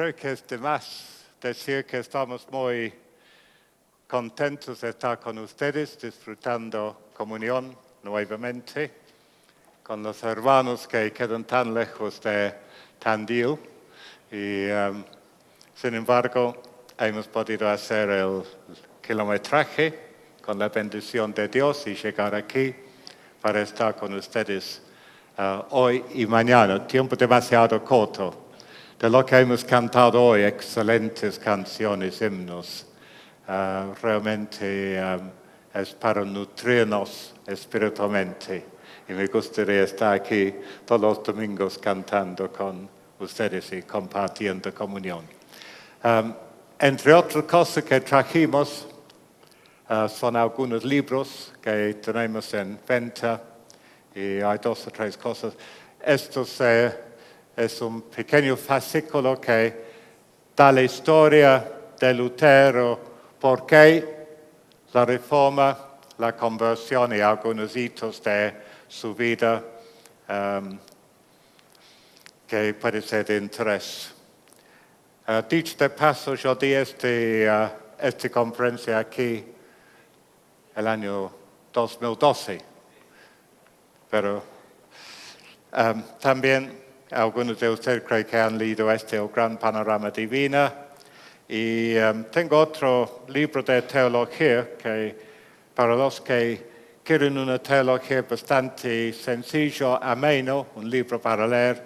creo que es de más decir que estamos muy contentos de estar con ustedes, disfrutando comunión nuevamente con los hermanos que quedan tan lejos de Tandil. Y sin embargo, hemos podido hacer el kilometraje con la bendición de Dios y llegar aquí para estar con ustedes hoy y mañana. Tiempo demasiado corto. De lo que hemos cantado hoy, excelentes canciones, himnos. Realmente es para nutrirnos espiritualmente. Y me gustaría estar aquí todos los domingos cantando con ustedes y compartiendo comunión. Entre otras cosas que trajimos, son algunos libros que tenemos en venta y hay 2 o 3 cosas. Estos es un pequeño fascículo que da la historia de Lutero, por qué la reforma, la conversión y algunos hitos de su vida que puede ser de interés. Dicho de paso, yo di esta conferencia aquí el año 2012, pero también algunos de ustedes creo que han leído El Gran Panorama Divino. Y tengo otro libro de teología que para los que quieren una teología bastante sencillo, ameno, un libro para leer,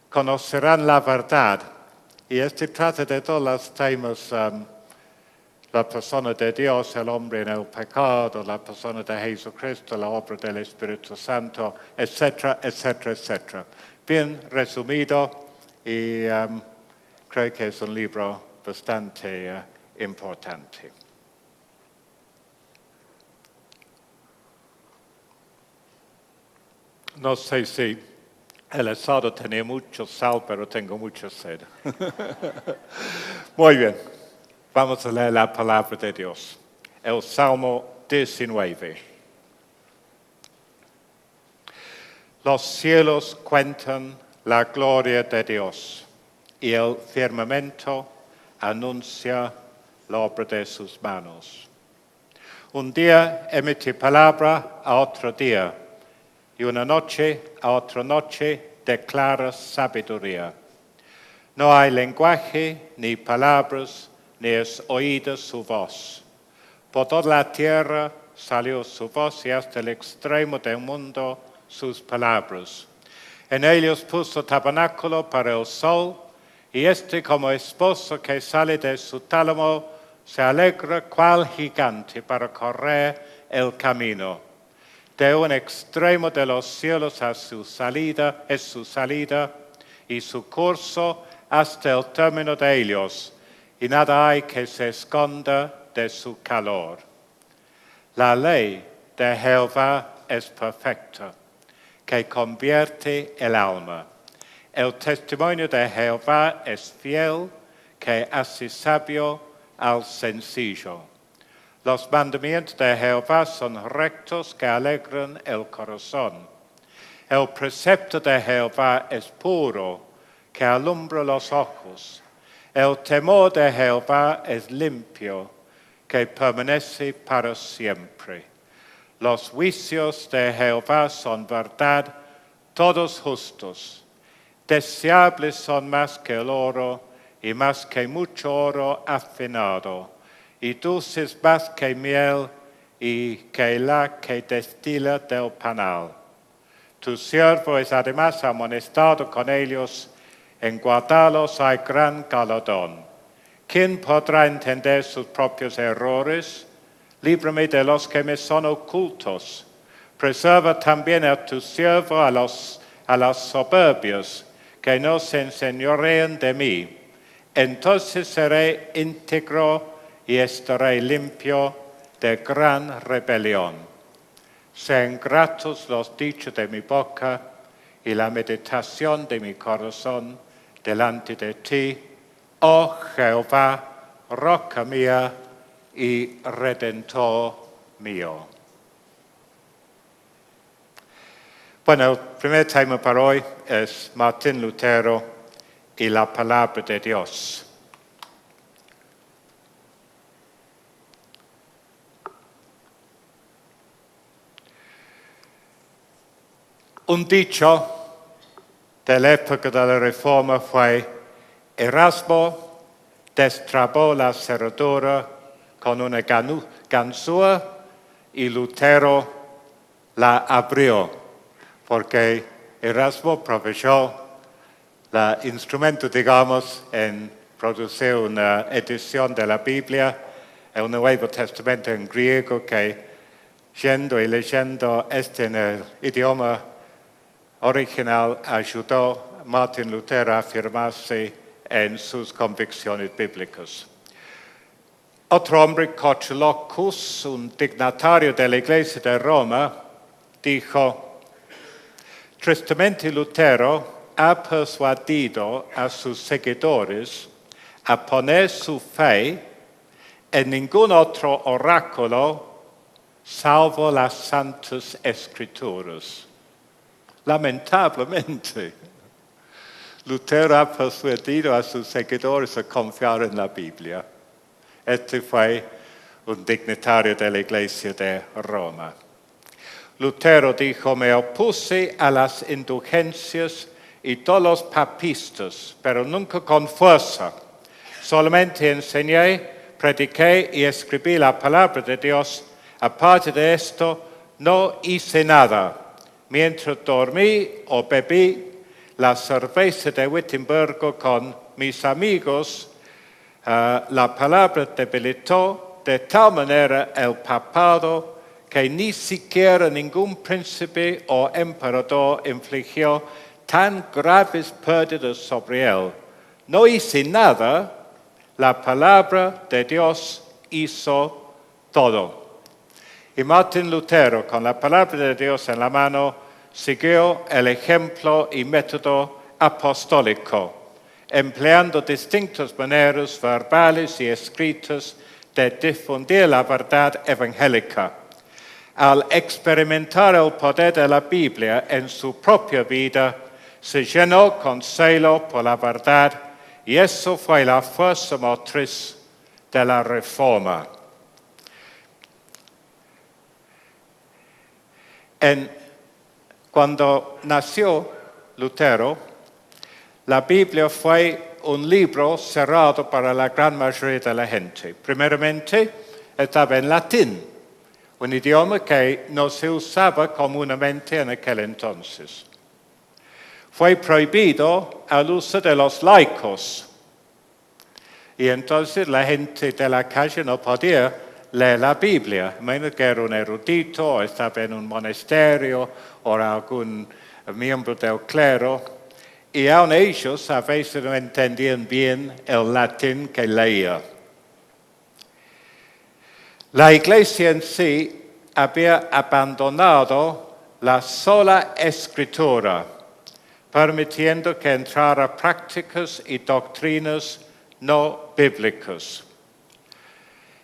conocerán la verdad. Y trata de todos los temas, la persona de Dios, el hombre en el pecado, la persona de Jesucristo, la obra del Espíritu Santo, etcétera, etcétera, etcétera. Bien resumido y creo que es un libro bastante importante. No sé si el asado tenía mucho sal, pero tengo mucha sed. Muy bien, vamos a leer la palabra de Dios. El Salmo 19. Los cielos cuentan la gloria de Dios y el firmamento anuncia la obra de sus manos. Un día emite palabra a otro día y una noche a otra noche declara sabiduría. No hay lenguaje ni palabras, ni es oída su voz. Por toda la tierra salió su voz y hasta el extremo del mundo sus palabras. En ellos puso tabernáculo para el sol, y como esposo que sale de su tálamo, se alegra cual gigante para correr el camino. De un extremo de los cielos a su salida, es su salida, y su curso hasta el término de ellos, y nada hay que se esconda de su calor. La ley de Jehová es perfecta, que convierte el alma. El testimonio de Jehová es fiel, que hace sabio al sencillo. Los mandamientos de Jehová son rectos, que alegran el corazón. El precepto de Jehová es puro, que alumbra los ojos. El temor de Jehová es limpio, que permanece para siempre. Los juicios de Jehová son verdad, todos justos. Deseables son más que el oro y más que mucho oro afinado, y dulces más que miel y que la que destila del panal. Tu siervo es además amonestado con ellos, en guardarlos hay gran galardón. ¿Quién podrá entender sus propios errores? Líbrame de los que me son ocultos. Preserva también a tu siervo a los soberbios, que no se enseñoreen de mí. Entonces seré íntegro y estaré limpio de gran rebelión. Sean gratos los dichos de mi boca y la meditación de mi corazón delante de ti, oh Jehová, roca mía y redentor mío. Bueno, el primer tema para hoy es Martín Lutero y la palabra de Dios. Un dicho de la época de la Reforma fue: Erasmo destrabó la cerradura con una ganzúa y Lutero la abrió, porque Erasmo aprovechó el instrumento, digamos, en producir una edición de la Biblia, el Nuevo Testamento en griego, que yendo y leyendo en el idioma original ayudó a Martin Lutero a afirmarse en sus convicciones bíblicas. Otro hombre, Cochilocus, un dignatario de la Iglesia de Roma, dijo: tristemente Lutero ha persuadido a sus seguidores a poner su fe en ningún otro oráculo salvo las Santas Escrituras. Lamentablemente, Lutero ha persuadido a sus seguidores a confiar en la Biblia. Este fue un dignatario de la Iglesia de Roma. Lutero dijo: me opuse a las indulgencias y todos los papistas, pero nunca con fuerza. Solamente enseñé, prediqué y escribí la palabra de Dios. Aparte de esto, no hice nada. Mientras dormí o bebí la cerveza de Wittenberg con mis amigos, la palabra debilitó de tal manera el papado que ni siquiera ningún príncipe o emperador infligió tan graves pérdidas sobre él. No hice nada, la palabra de Dios hizo todo. Y Martin Lutero, con la palabra de Dios en la mano, siguió el ejemplo y método apostólico, empleando distintas maneras verbales y escritas de difundir la verdad evangélica. Al experimentar el poder de la Biblia en su propia vida, se llenó con celo por la verdad, y eso fue la fuerza motriz de la Reforma. Cuando nació Lutero, la Biblia fue un libro cerrado para la gran mayoría de la gente. Primeramente, estaba en latín, un idioma que no se usaba comúnmente en aquel entonces. Fue prohibido el uso de los laicos, y entonces la gente de la calle no podía leer la Biblia, menos que era un erudito, o estaba en un monasterio, o algún miembro del clero, y aun ellos a veces no entendían bien el latín que leía. La Iglesia en sí había abandonado la sola Escritura, permitiendo que entrara prácticas y doctrinas no bíblicas.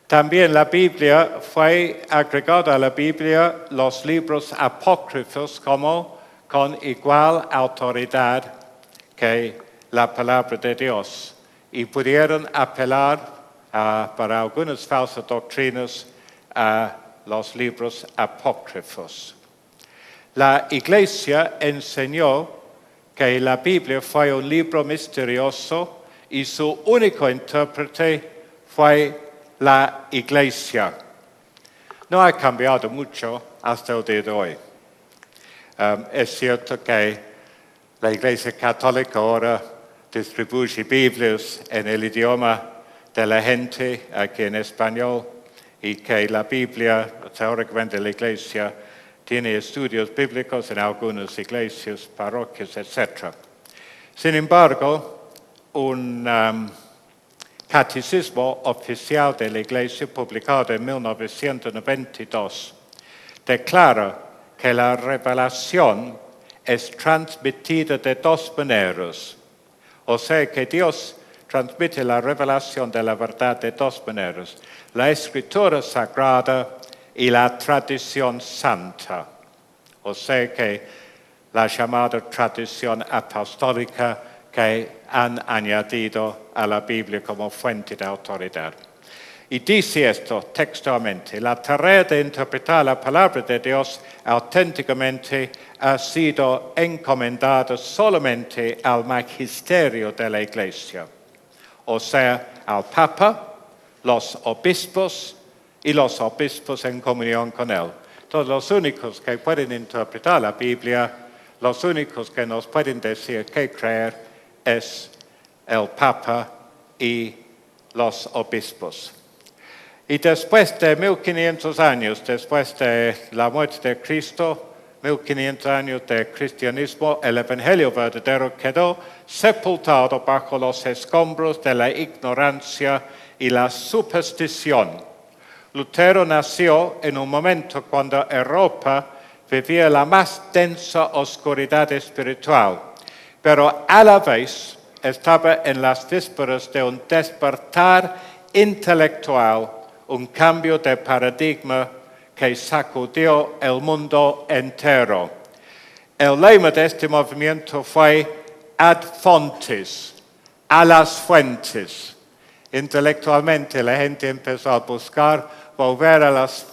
También la Biblia fue agregada a la Biblia los libros apócrifos con igual autoridad que la palabra de Dios, y pudieron apelar para algunas falsas doctrinas a los libros apócrifos. La Iglesia enseñó que la Biblia fue un libro misterioso y su único intérprete fue la Iglesia. No ha cambiado mucho hasta el día de hoy. Es cierto que la Iglesia Católica ahora distribuye Biblias en el idioma de la gente, aquí en español, y que la Biblia, teóricamente la Iglesia, tiene estudios bíblicos en algunas iglesias, parroquias, etc. Sin embargo, un catecismo oficial de la Iglesia, publicado en 1992, declara que la revelación es transmitida de dos maneras. O sea que Dios transmite la revelación de la verdad de dos maneras: la Escritura Sagrada y la tradición santa. O sea que la llamada tradición apostólica, que han añadido a la Biblia como fuente de autoridad. Y dice esto textualmente: la tarea de interpretar la palabra de Dios auténticamente ha sido encomendada solamente al magisterio de la Iglesia, o sea, al Papa, los obispos y los obispos en comunión con él. Todos los únicos que pueden interpretar la Biblia, los únicos que nos pueden decir qué creer, es el Papa y los obispos. Y después de 1500 años, después de la muerte de Cristo, 1500 años de cristianismo, el Evangelio verdadero quedó sepultado bajo los escombros de la ignorancia y la superstición. Lutero nació en un momento cuando Europa vivía la más densa oscuridad espiritual, pero a la vez estaba en las vísperas de un despertar intelectual, un cambio de paradigma que sacudió el mundo entero. El lema de este movimiento fue ad fontes, a las fuentes. Intelectualmente la gente empezó a buscar volver a las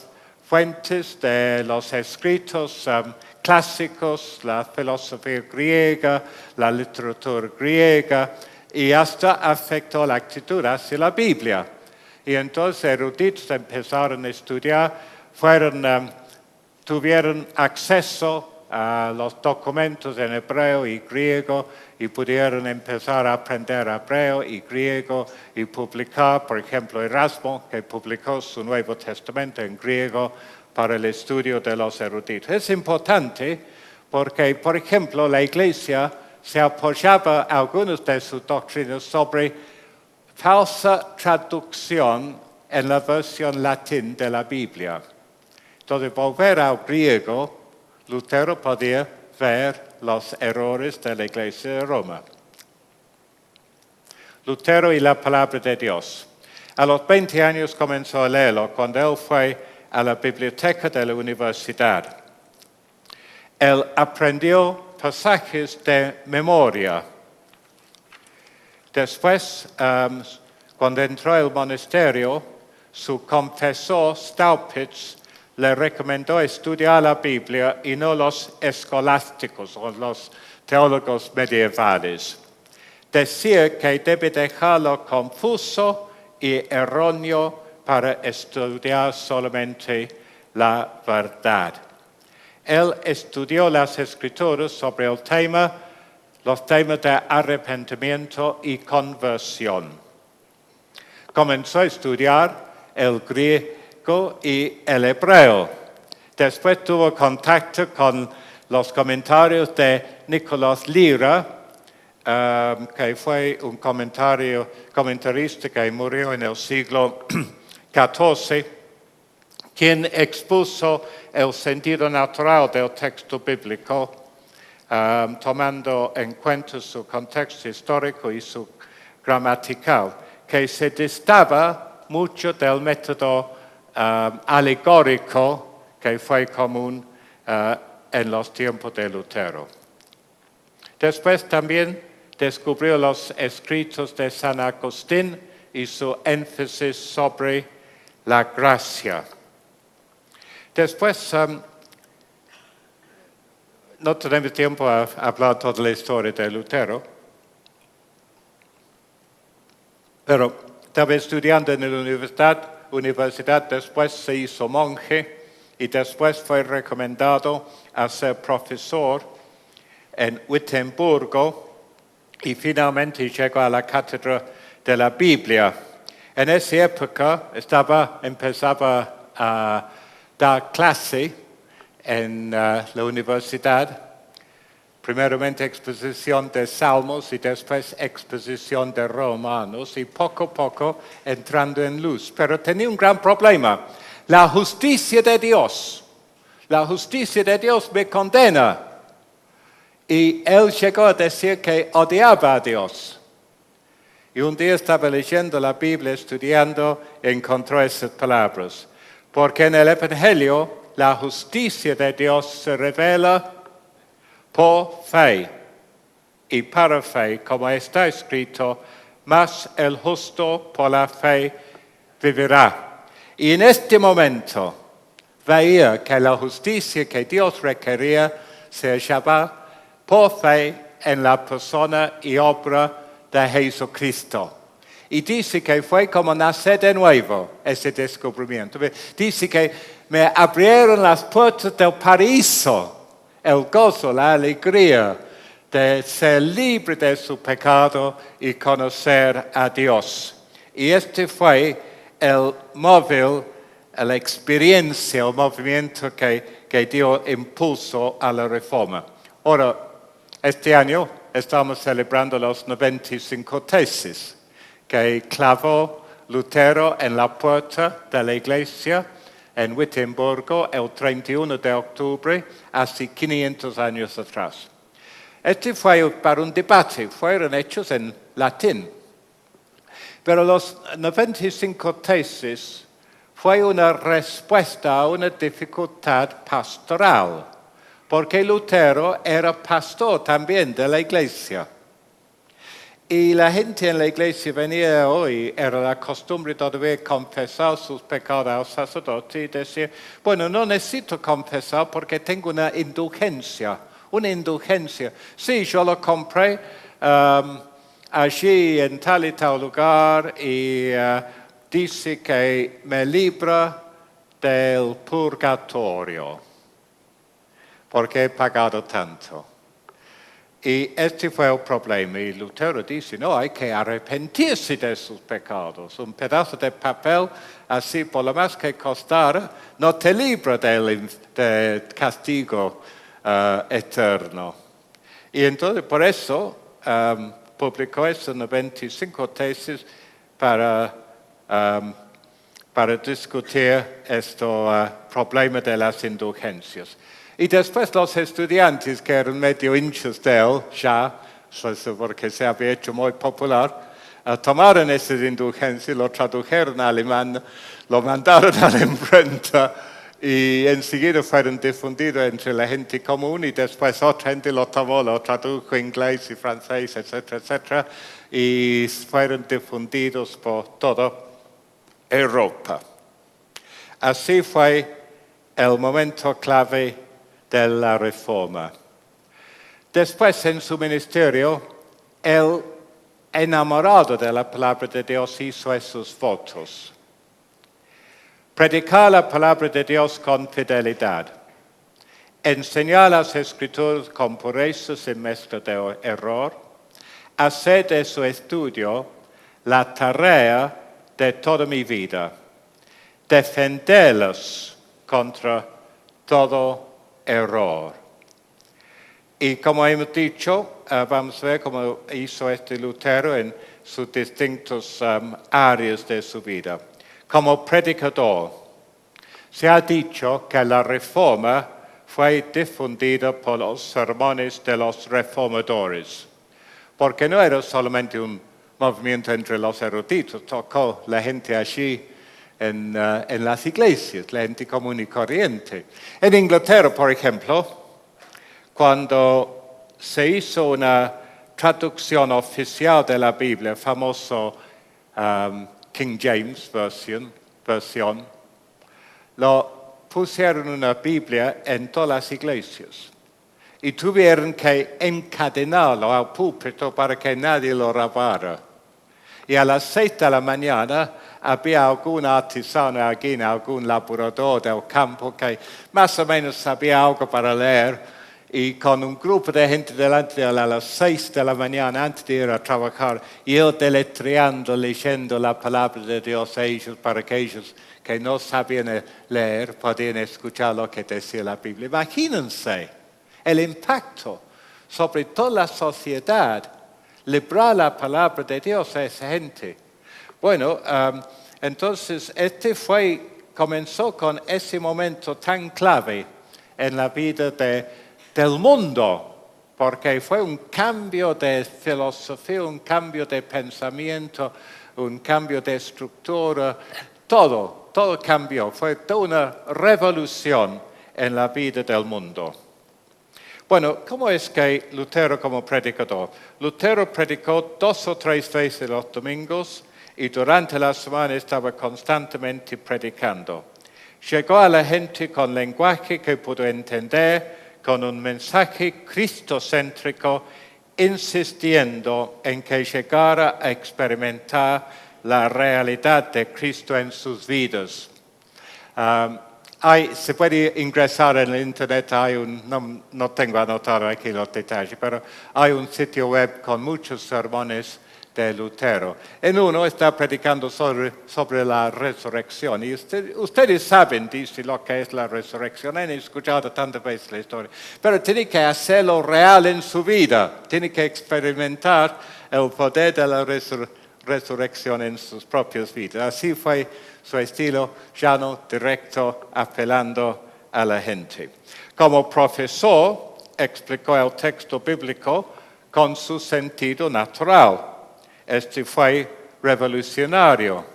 fuentes de los escritos clásicos, la filosofía griega, la literatura griega, y hasta afectó la actitud hacia la Biblia. Y entonces eruditos empezaron a estudiar, tuvieron acceso a los documentos en hebreo y griego y pudieron empezar a aprender hebreo y griego y publicar, por ejemplo, Erasmo, que publicó su Nuevo Testamento en griego para el estudio de los eruditos. Es importante porque, por ejemplo, la Iglesia se apoyaba algunas de sus doctrinas sobre falsa traducción en la versión latín de la Biblia. Entonces, volver al griego, Lutero podía ver los errores de la Iglesia de Roma. Lutero y la Palabra de Dios. A los 20 años comenzó a leerlo cuando él fue a la biblioteca de la universidad. Él aprendió pasajes de memoria. Después, cuando entró al monasterio, su confesor Staupitz le recomendó estudiar la Biblia y no los escolásticos o los teólogos medievales. Decía que debe dejarlo confuso y erróneo para estudiar solamente la verdad. Él estudió las Escrituras sobre los temas de arrepentimiento y conversión. Comenzó a estudiar el griego y el hebreo. Después tuvo contacto con los comentarios de Nicolás Lyra, que fue un comentarista que murió en el siglo XIV, quien expuso el sentido natural del texto bíblico, tomando en cuenta su contexto histórico y su gramatical, que se distaba mucho del método alegórico que fue común en los tiempos de Lutero. Después también descubrió los escritos de San Agustín y su énfasis sobre la gracia. Después, no tenemos tiempo a hablar toda la historia de Lutero, pero estaba estudiando en la universidad, después se hizo monje y después fue recomendado a ser profesor en Wittenbergo y finalmente llegó a la cátedra de la Biblia. En esa época empezaba a dar clase en la universidad, primeramente exposición de Salmos y después exposición de Romanos, y poco a poco entrando en luz. Pero tenía un gran problema: la justicia de Dios. La justicia de Dios me condena. Y él llegó a decir que odiaba a Dios. Y un día estaba leyendo la Biblia, estudiando, y encontró esas palabras. Porque en el Evangelio la justicia de Dios se revela por fe. y para fe, como está escrito, mas el justo por la fe vivirá. Y en este momento veía que la justicia que Dios requería se hallaba por fe en la persona y obra de Jesucristo. Y dice que fue como nacer de nuevo ese descubrimiento. Dice que me abrieron las puertas del paraíso, el gozo, la alegría de ser libre de su pecado y conocer a Dios. Y este fue el móvil, la experiencia, el movimiento que dio impulso a la reforma. Ahora, este año estamos celebrando los 95 tesis que clavó Lutero en la puerta de la iglesia en Wittenbergo el 31 de octubre, hace 500 años atrás. Este fue para un debate, fueron hechos en latín. Pero los 95 tesis fue una respuesta a una dificultad pastoral, porque Lutero era pastor también de la iglesia. Y la gente en la iglesia venía hoy, era la costumbre todavía confesar sus pecados al sacerdote y decir, bueno, no necesito confesar porque tengo una indulgencia. Sí, yo lo compré allí en tal y tal lugar y dice que me libra del purgatorio porque he pagado tanto. Y este fue el problema. Y Lutero dice, no, hay que arrepentirse de sus pecados. Un pedazo de papel, así por lo más que costara, no te libra del castigo eterno. Y entonces, por eso, publicó estos 95 tesis para discutir este problema de las indulgencias. Y después los estudiantes, que eran medio hinchas de él, ya, porque se había hecho muy popular, tomaron esas indulgencias, lo tradujeron al alemán, lo mandaron a la imprenta y enseguida fueron difundidos entre la gente común y después otra gente lo tomó, lo tradujo en inglés y francés, etcétera, etcétera, y fueron difundidos por toda Europa. Así fue el momento clave de la reforma. Después, en su ministerio, él, enamorado de la palabra de Dios, hizo esos votos. Predicar la palabra de Dios con fidelidad. Enseñar las escrituras con pureza sin mezcla de error. Hacer de su estudio la tarea de toda mi vida. Defenderlos contra todo error. Y como hemos dicho, vamos a ver cómo hizo Lutero en sus distintas áreas de su vida. Como predicador, se ha dicho que la reforma fue difundida por los sermones de los reformadores, porque no era solamente un movimiento entre los eruditos, tocó la gente allí en las iglesias, la gente común y corriente. En Inglaterra, por ejemplo, cuando se hizo una traducción oficial de la Biblia, famoso King James versión, lo pusieron una Biblia en todas las iglesias y tuvieron que encadenarlo al púlpito para que nadie lo robara. Y a las 6 de la mañana había algún artesano aquí, algún laborador del campo que más o menos sabía algo para leer y con un grupo de gente delante de él a las 6 de la mañana antes de ir a trabajar y él deletreando, leyendo la palabra de Dios a ellos para que ellos que no sabían leer podían escuchar lo que decía la Biblia. Imagínense el impacto sobre toda la sociedad, librar la palabra de Dios a esa gente. Bueno, entonces comenzó con ese momento tan clave en la vida del mundo, porque fue un cambio de filosofía, un cambio de pensamiento, un cambio de estructura, todo cambió, fue toda una revolución en la vida del mundo. Bueno, ¿cómo es que Lutero como predicador? Lutero predicó 2 o 3 veces los domingos y durante la semana estaba constantemente predicando. Llegó a la gente con lenguaje que pudo entender, con un mensaje cristocéntrico, insistiendo en que llegara a experimentar la realidad de Cristo en sus vidas. Se puede ingresar en el internet, no tengo anotado aquí los detalles, pero hay un sitio web con muchos sermones de Lutero. En uno está predicando sobre la resurrección. Y ustedes saben, dice, lo que es la resurrección. Han escuchado tantas veces la historia. Pero tiene que hacerlo real en su vida. Tiene que experimentar el poder de la resurrección en sus propias vidas. Así fue su estilo, llano, directo, apelando a la gente. Como profesor, explicó el texto bíblico con su sentido natural. Este fue revolucionario.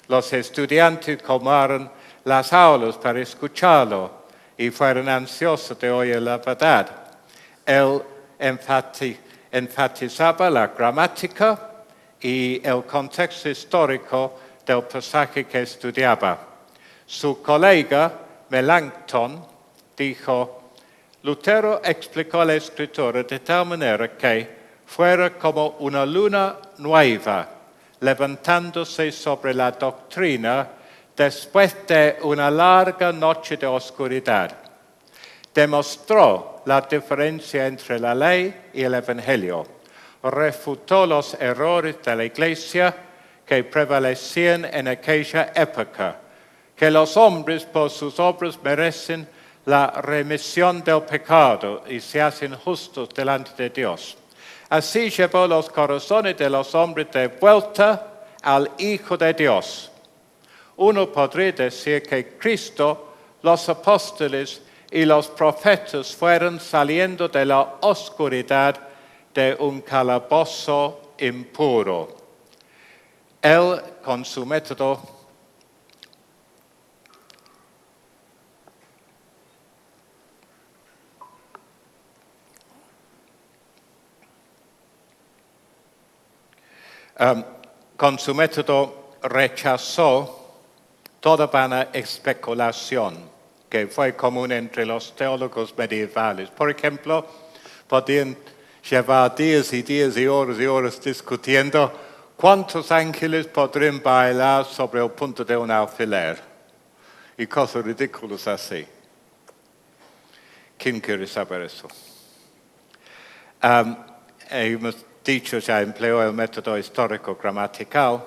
Los estudiantes colmaron las aulas para escucharlo y fueron ansiosos de oír la verdad. Él enfatizaba la gramática y el contexto histórico del pasaje que estudiaba. Su colega Melanchthon dijo: Lutero explicó la Escritura de tal manera que fuera como una luna nueva, levantándose sobre la doctrina después de una larga noche de oscuridad. Demostró la diferencia entre la ley y el Evangelio. Refutó los errores de la Iglesia que prevalecían en aquella época, que los hombres por sus obras merecen la remisión del pecado y se hacen justos delante de Dios. Así llevó los corazones de los hombres de vuelta al Hijo de Dios. Uno podría decir que Cristo, los apóstoles y los profetas fueron saliendo de la oscuridad de un calabozo impuro. Él, con su método, rechazó toda vana especulación que fue común entre los teólogos medievales. Por ejemplo, podían llevar días y días y horas discutiendo cuántos ángeles podrían bailar sobre el punto de un alfiler y cosas ridículas así. ¿Quién quiere saber eso? Hemos dicho, ya empleó el método histórico-gramatical.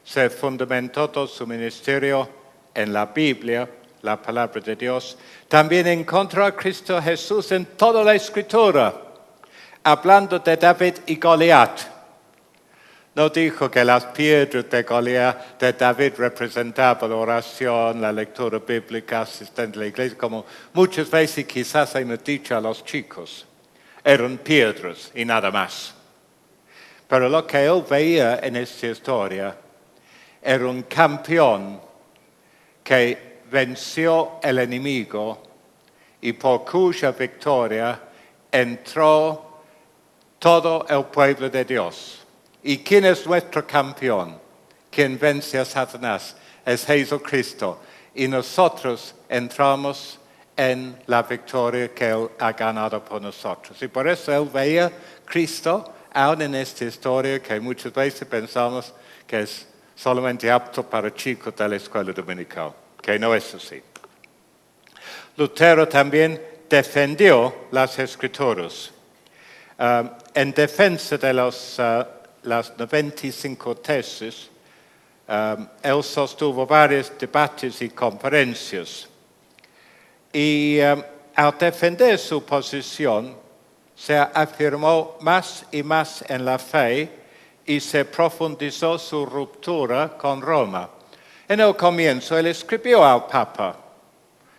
Se fundamentó todo su ministerio en la Biblia, la Palabra de Dios. También encontró a Cristo Jesús en toda la Escritura, hablando de David y Goliat. No dijo que las piedras de David representaban la oración, la lectura bíblica, asistente a la iglesia, como muchas veces quizás hemos dicho a los chicos. Eran piedras y nada más. Pero lo que él veía en esta historia era un campeón que venció el enemigo y por cuya victoria entró todo el pueblo de Dios. ¿Y quién es nuestro campeón? Quien vence a Satanás es Jesucristo. Y nosotros entramos en la victoria que Él ha ganado por nosotros. Y por eso Él veía Cristo aún en esta historia que muchas veces pensamos que es solamente apto para chicos de la escuela dominical, que no es así. Lutero también defendió las Escrituras. En defensa de las 95 tesis, él sostuvo varios debates y conferencias. Y al defender su posición, se afirmó más y más en la fe y se profundizó su ruptura con Roma. En el comienzo, él escribió al Papa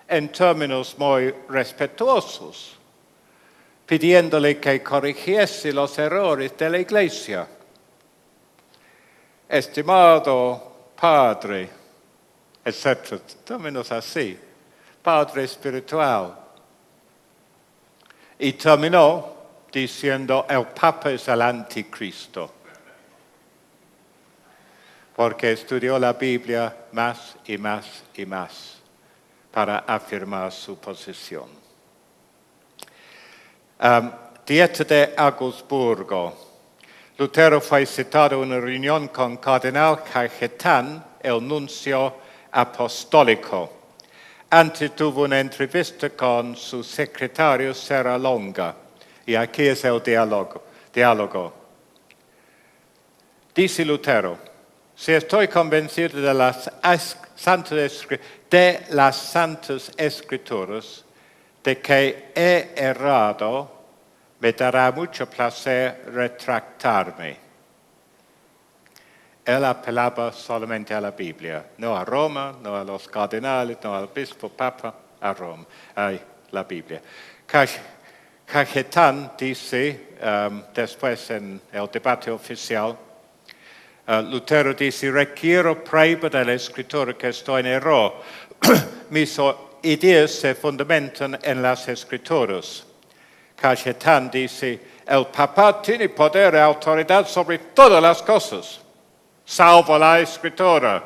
en términos muy respetuosos, pidiéndole que corrigiese los errores de la Iglesia. Estimado Padre, etc., términos así, Padre espiritual. Y terminó diciendo, el Papa es el anticristo. Porque estudió la Biblia más y más y más para afirmar su posición. Dieta de Augsburgo. Lutero fue citado en una reunión con Cardenal Cajetan, el nuncio apostólico. Antes tuvo una entrevista con su secretario Serralonga. Y aquí es el diálogo. Dice Lutero, si estoy convencido de las santas escrituras, de que he errado, me dará mucho placer retractarme. Él apelaba solamente a la Biblia, no a Roma, no a los cardenales, no al obispo, papa, a Roma, a la Biblia. Cajetan dice, después en el debate oficial, Lutero dice, requiero prueba de la escritura que estoy en error. Mis ideas se fundamentan en las escrituras. Cajetan dice, el Papa tiene poder y autoridad sobre todas las cosas, salvo la escritura.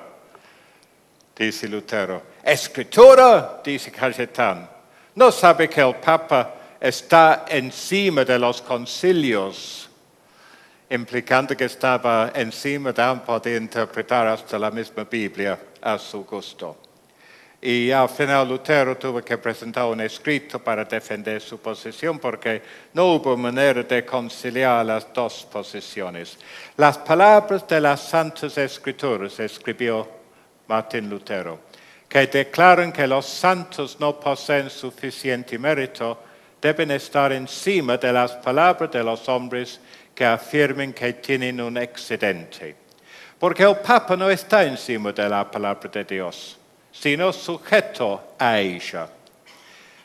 Dice Lutero, ¿escritura? Dice Cajetan. ¿No sabe que el Papa está encima de los concilios? Implicando que estaba encima de interpretar hasta la misma Biblia a su gusto. Y al final Lutero tuvo que presentar un escrito para defender su posición porque no hubo manera de conciliar las dos posiciones. Las palabras de las Santas Escrituras, escribió Martín Lutero, que declaran que los santos no poseen suficiente mérito, deben estar encima de las palabras de los hombres que afirmen que tienen un excedente. Porque el Papa no está encima de la palabra de Dios, sino sujeto a ella.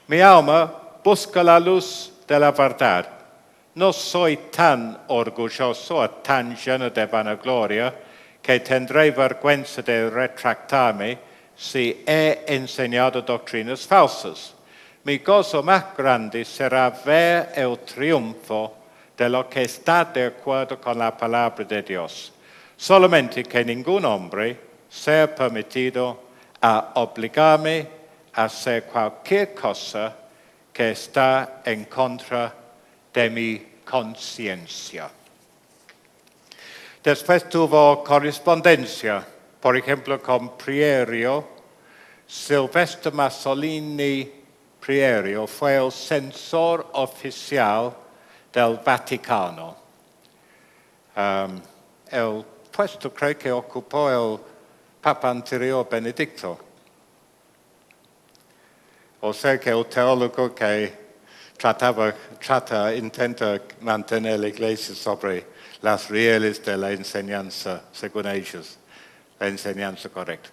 Mi alma busca la luz de la verdad. No soy tan orgulloso o tan lleno de vanagloria que tendré vergüenza de retractarme si he enseñado doctrinas falsas. Mi gozo más grande será ver el triunfo de lo que está de acuerdo con la palabra de Dios. Solamente que ningún hombre sea permitido a obligarme a hacer cualquier cosa que está en contra de mi conciencia. Después tuvo correspondencia, por ejemplo, con Prierio. Silvestre Masolini Prierio fue el censor oficial del Vaticano. El puesto creo que ocupó el Papa anterior Benedicto. O sea que el teólogo que intenta mantener la Iglesia sobre las rieles de la enseñanza, según ellos, la enseñanza correcta.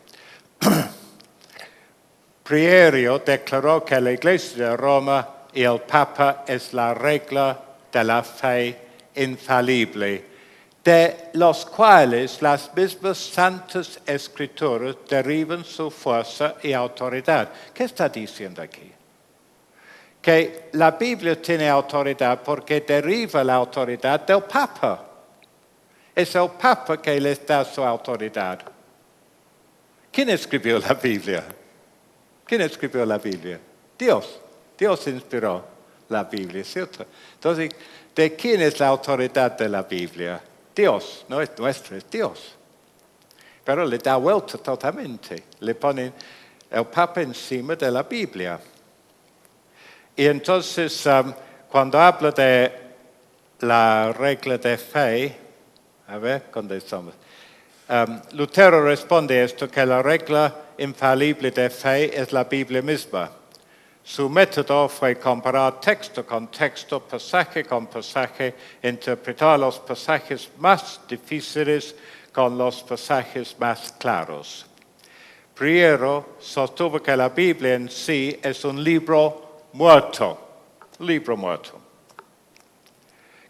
Prierio declaró que la Iglesia de Roma y el Papa es la regla de la fe infalible, de los cuales las mismas santas escrituras derivan su fuerza y autoridad. ¿Qué está diciendo aquí? Que la Biblia tiene autoridad porque deriva la autoridad del Papa. Es el Papa que les da su autoridad. ¿Quién escribió la Biblia? ¿Quién escribió la Biblia? Dios. Dios inspiró la Biblia, ¿cierto? Entonces, ¿de quién es la autoridad de la Biblia? Dios, no es nuestro, es Dios. Pero le da vuelta totalmente. Le pone el Papa encima de la Biblia. Y entonces, cuando habla de la regla de fe, a ver, ¿dónde estamos? Lutero responde esto, que la regla infalible de fe es la Biblia misma. Su método fue comparar texto con texto, pasaje con pasaje, interpretar los pasajes más difíciles con los pasajes más claros. Priero sostuvo que la Biblia en sí es un libro muerto,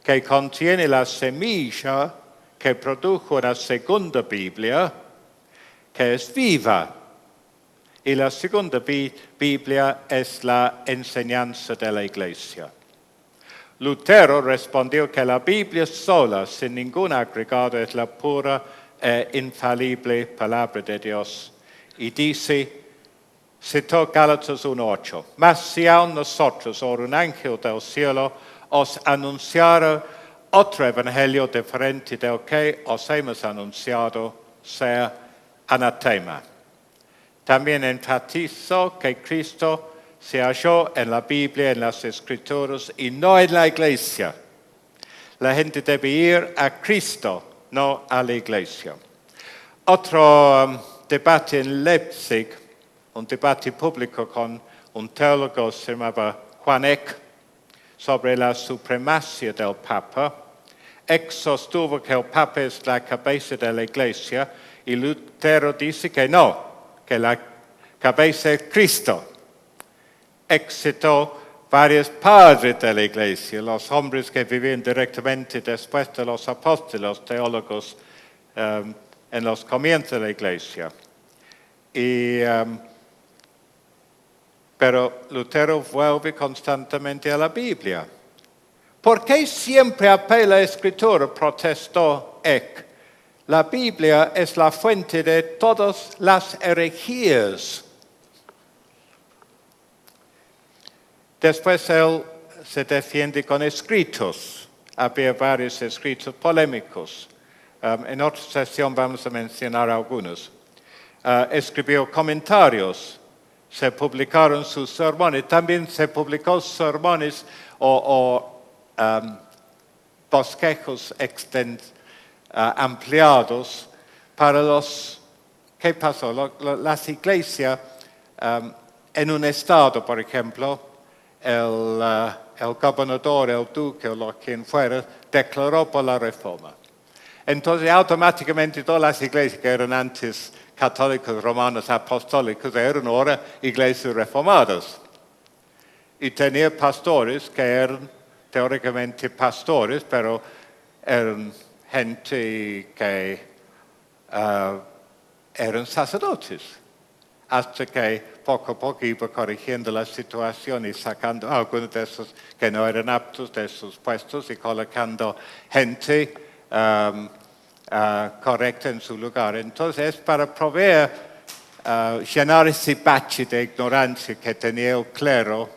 que contiene la semilla que produjo una segunda Biblia, que es viva. Y la segunda Biblia es la enseñanza de la Iglesia. Lutero respondió que la Biblia sola, sin ningún agregado, es la pura e infalible palabra de Dios. Y dice, citó Gálatas 1:8, mas si aun nosotros o un ángel del cielo os anunciara otro evangelio diferente del que os hemos anunciado, sea anatema. También enfatizó que Cristo se halló en la Biblia, en las Escrituras y no en la Iglesia. La gente debe ir a Cristo, no a la Iglesia. Otro debate en Leipzig, un debate público con un teólogo se llamaba Juan Eck sobre la supremacía del Papa. Eck sostuvo que el Papa es la cabeza de la Iglesia y Lutero dice que no, que la cabeza es Cristo. Citó varios padres de la Iglesia, los hombres que vivían directamente después de los apóstoles, los teólogos en los comienzos de la Iglesia. Pero Lutero vuelve constantemente a la Biblia. ¿Por qué siempre apela a la Escritura?, protestó Eck. La Biblia es la fuente de todas las herejías. Después él se defiende con escritos. Había varios escritos polémicos. En otra sesión vamos a mencionar algunos. Escribió comentarios. Se publicaron sus sermones. También se publicó sermones o bosquejos ampliados para los... ¿Qué pasó? Las iglesias en un estado, por ejemplo, el gobernador, el duque o quien fuera, declaró por la reforma. Entonces, automáticamente todas las iglesias que eran antes católicos, romanos, apostólicos, eran ahora iglesias reformadas. Y tenía pastores que eran teóricamente pastores, pero eran gente que eran sacerdotes. Hasta que poco a poco iba corrigiendo la situación y sacando algunos de esos que no eran aptos de sus puestos y colocando gente correcta en su lugar. Entonces, para proveer, llenar ese bache de ignorancia que tenía el clero,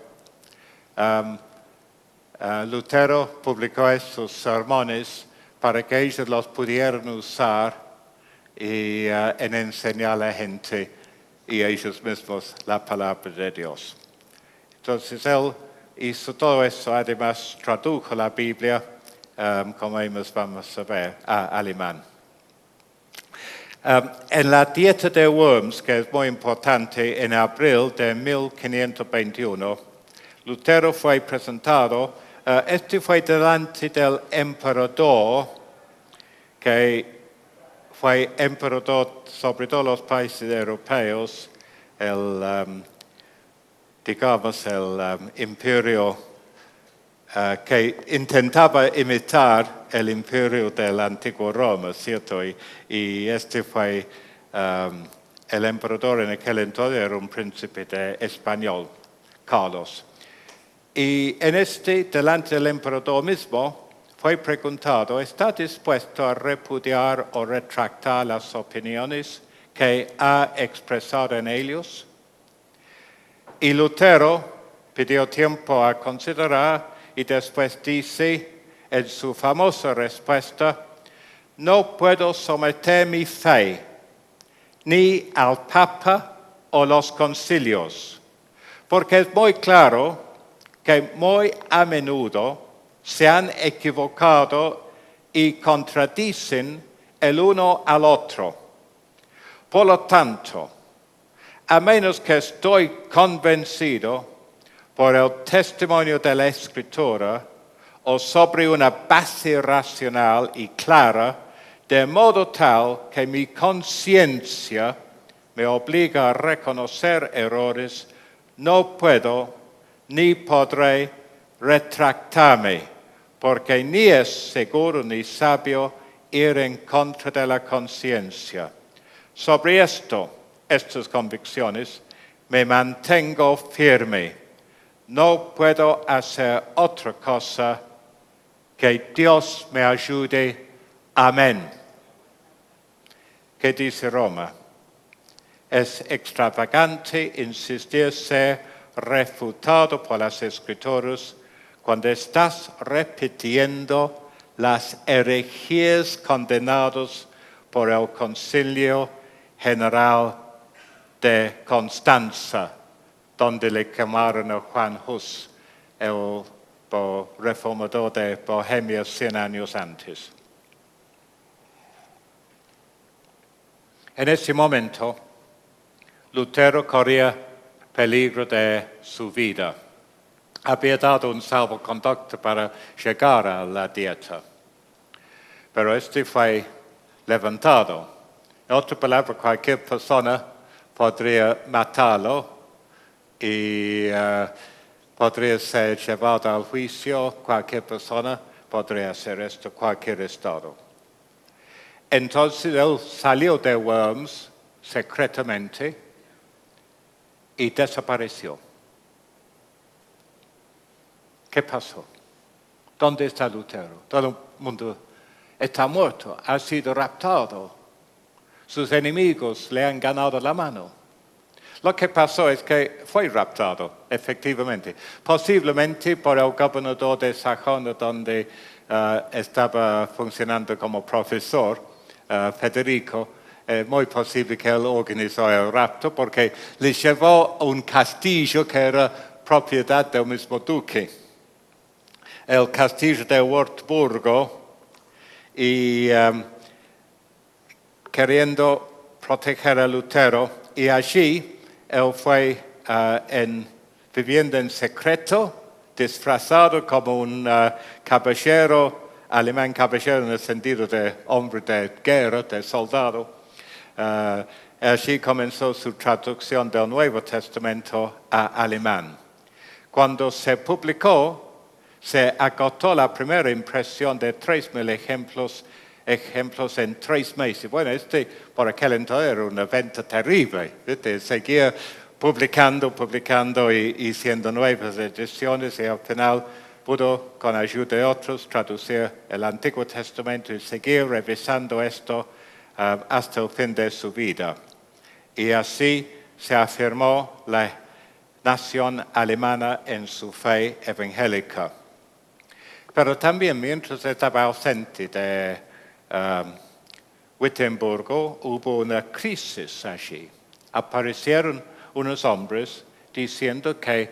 Lutero publicó esos sermones para que ellos los pudieran usar y en enseñar a la gente y ellos mismos la palabra de Dios. Entonces él hizo todo eso, además tradujo la Biblia, como vamos a ver, a alemán. En la dieta de Worms, que es muy importante, en abril de 1521, Lutero fue presentado, fue delante del emperador, que fue emperador sobre todos los países europeos, el imperio que intentaba imitar el imperio del antiguo Roma, ¿cierto? Y fue el emperador en aquel entonces, era un príncipe español, Carlos. Y delante del emperador mismo, fue preguntado, ¿está dispuesto a repudiar o retractar las opiniones que ha expresado en ellos? Y Lutero pidió tiempo a considerar y después dice en su famosa respuesta, no puedo someter mi fe ni al Papa o los concilios, porque es muy claro que muy a menudo se han equivocado y contradicen el uno al otro. Por lo tanto, a menos que estoy convencido por el testimonio de la Escritura o sobre una base racional y clara, de modo tal que mi conciencia me obliga a reconocer errores, no puedo ni podré retractarme, porque ni es seguro ni sabio ir en contra de la conciencia. Sobre estas convicciones, me mantengo firme. No puedo hacer otra cosa Que Dios me ayude. Amén. ¿Qué dice Roma? Es extravagante insistir ser refutado por las Escrituras cuando estás repitiendo las herejías condenadas por el Concilio General de Constanza, donde le llamaron a Juan Hus el reformador de Bohemia 100 años antes. En ese momento, Lutero corría peligro de su vida. Había dado un salvoconducto para llegar a la dieta, pero este fue levantado. En otra palabra, cualquier persona podría matarlo y podría ser llevado al juicio. Cualquier persona podría hacer esto, cualquier estado. Entonces él salió de Worms secretamente y desapareció. ¿Qué pasó? ¿Dónde está Lutero? Todo el mundo está muerto, ha sido raptado. Sus enemigos le han ganado la mano. Lo que pasó es que fue raptado, efectivamente. Posiblemente por el gobernador de Sajonia, donde estaba funcionando como profesor, Federico. Muy posible que él organizó el rapto porque le llevó a un castillo que era propiedad del mismo duque. El castillo de Würzburgo, y queriendo proteger a Lutero, y allí él fue viviendo en secreto, disfrazado como un caballero, alemán caballero en el sentido de hombre de guerra, de soldado. Allí comenzó su traducción del Nuevo Testamento a alemán. Cuando se publicó, se agotó la primera impresión de 3,000 ejemplos en 3 meses. Bueno, por aquel entonces era una venta terrible. Seguía publicando y haciendo nuevas ediciones, y al final pudo, con ayuda de otros, traducir el Antiguo Testamento y seguir revisando esto hasta el fin de su vida. Y así se afirmó la nación alemana en su fe evangélica. Pero también, mientras estaba ausente de Wittenbergo, hubo una crisis allí. Aparecieron unos hombres diciendo que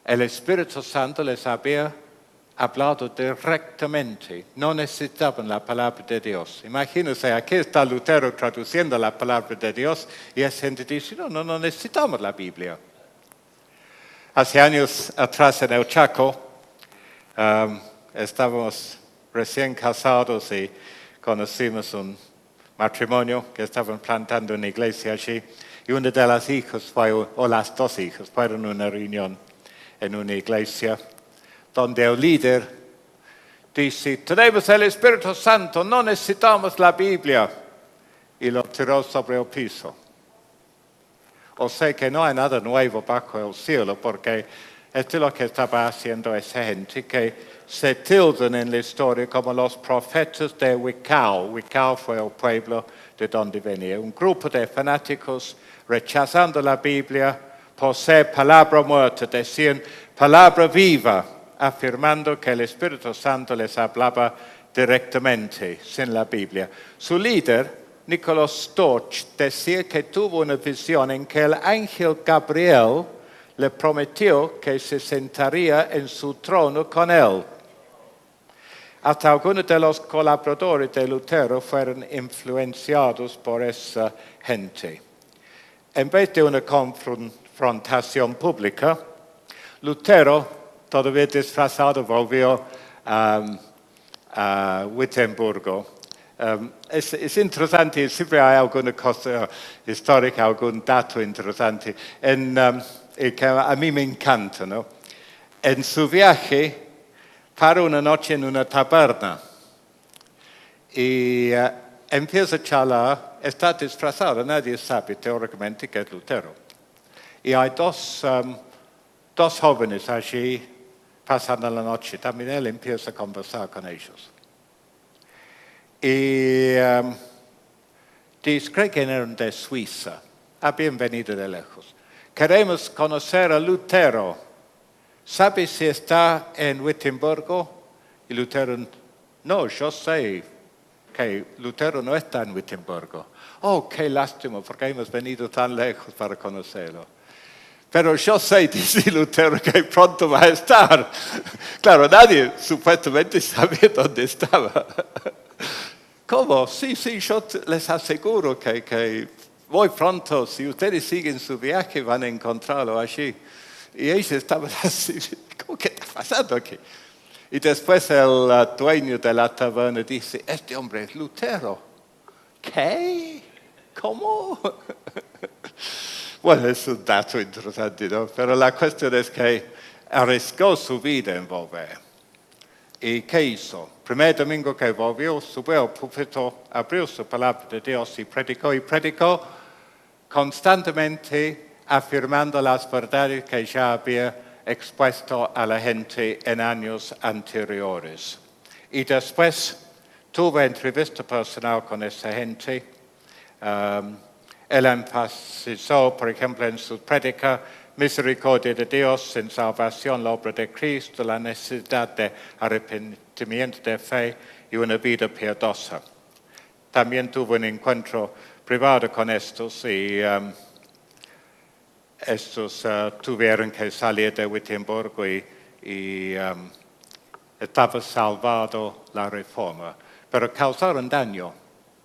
el Espíritu Santo les había hablado directamente. No necesitaban la palabra de Dios. Imagínense, aquí está Lutero traduciendo la palabra de Dios y esa gente dice, no necesitamos la Biblia. Hace años atrás en el Chaco, estábamos recién casados y conocimos un matrimonio que estaban plantando una iglesia allí, y una de las hijas o las 2 hijas fueron a una reunión en una iglesia donde el líder dice, tenemos el Espíritu Santo, no necesitamos la Biblia, y lo tiró sobre el piso. O sea que no hay nada nuevo bajo el cielo, porque esto es lo que estaba haciendo esa gente que se tildan en la historia como los profetas de Wiccal. Wiccal fue el pueblo de donde venía. Un grupo de fanáticos rechazando la Biblia por ser palabra muerta, decían palabra viva, afirmando que el Espíritu Santo les hablaba directamente, sin la Biblia. Su líder, Nicholas Storch, decía que tuvo una visión en que el ángel Gabriel le prometió que se sentaría en su trono con él. Hasta algunos de los colaboradores de Lutero fueron influenciados por esa gente. En vez de una confrontación pública, Lutero, todavía disfrazado, volvió a Wittenbergo. Es interesante, siempre hay alguna cosa histórica, algún dato interesante, que a mí me encanta, ¿no? En su viaje, para una noche en una taberna y empieza a charlar, está disfrazado, nadie sabe teóricamente que es Lutero. Y hay dos jóvenes allí pasando la noche, también él empieza a conversar con ellos. Y dice, creo que eran de Suiza, habían venido de lejos. Queremos conocer a Lutero. ¿Sabe si está en Wittenbergo? Y Lutero, no, yo sé que Lutero no está en Wittenbergo. Oh, qué lástima, porque hemos venido tan lejos para conocerlo. Pero yo sé, dice Lutero, que pronto va a estar. Claro, nadie supuestamente sabía dónde estaba. ¿Cómo? Sí, yo les aseguro que muy pronto, si ustedes siguen su viaje, van a encontrarlo allí. Y ellos estaban así, ¿cómo que está pasando aquí? Y después el dueño de la taberna dice, este hombre es Lutero. ¿Qué? ¿Cómo? Bueno, es un dato interesante, ¿no? Pero la cuestión es que arriesgó su vida en volver. ¿Y qué hizo? Primer domingo que volvió, subió al púlpito, abrió su palabra de Dios y predicó constantemente afirmando las verdades que ya había expuesto a la gente en años anteriores. Y después tuve entrevista personal con esa gente. Él enfatizó, por ejemplo, en su prédica, misericordia de Dios en salvación, la obra de Cristo, la necesidad de arrepentimiento de fe y una vida piadosa. También tuve un encuentro privado con estos y estos tuvieron que salir de Wittenbergo y estaba salvado la reforma. Pero causaron daño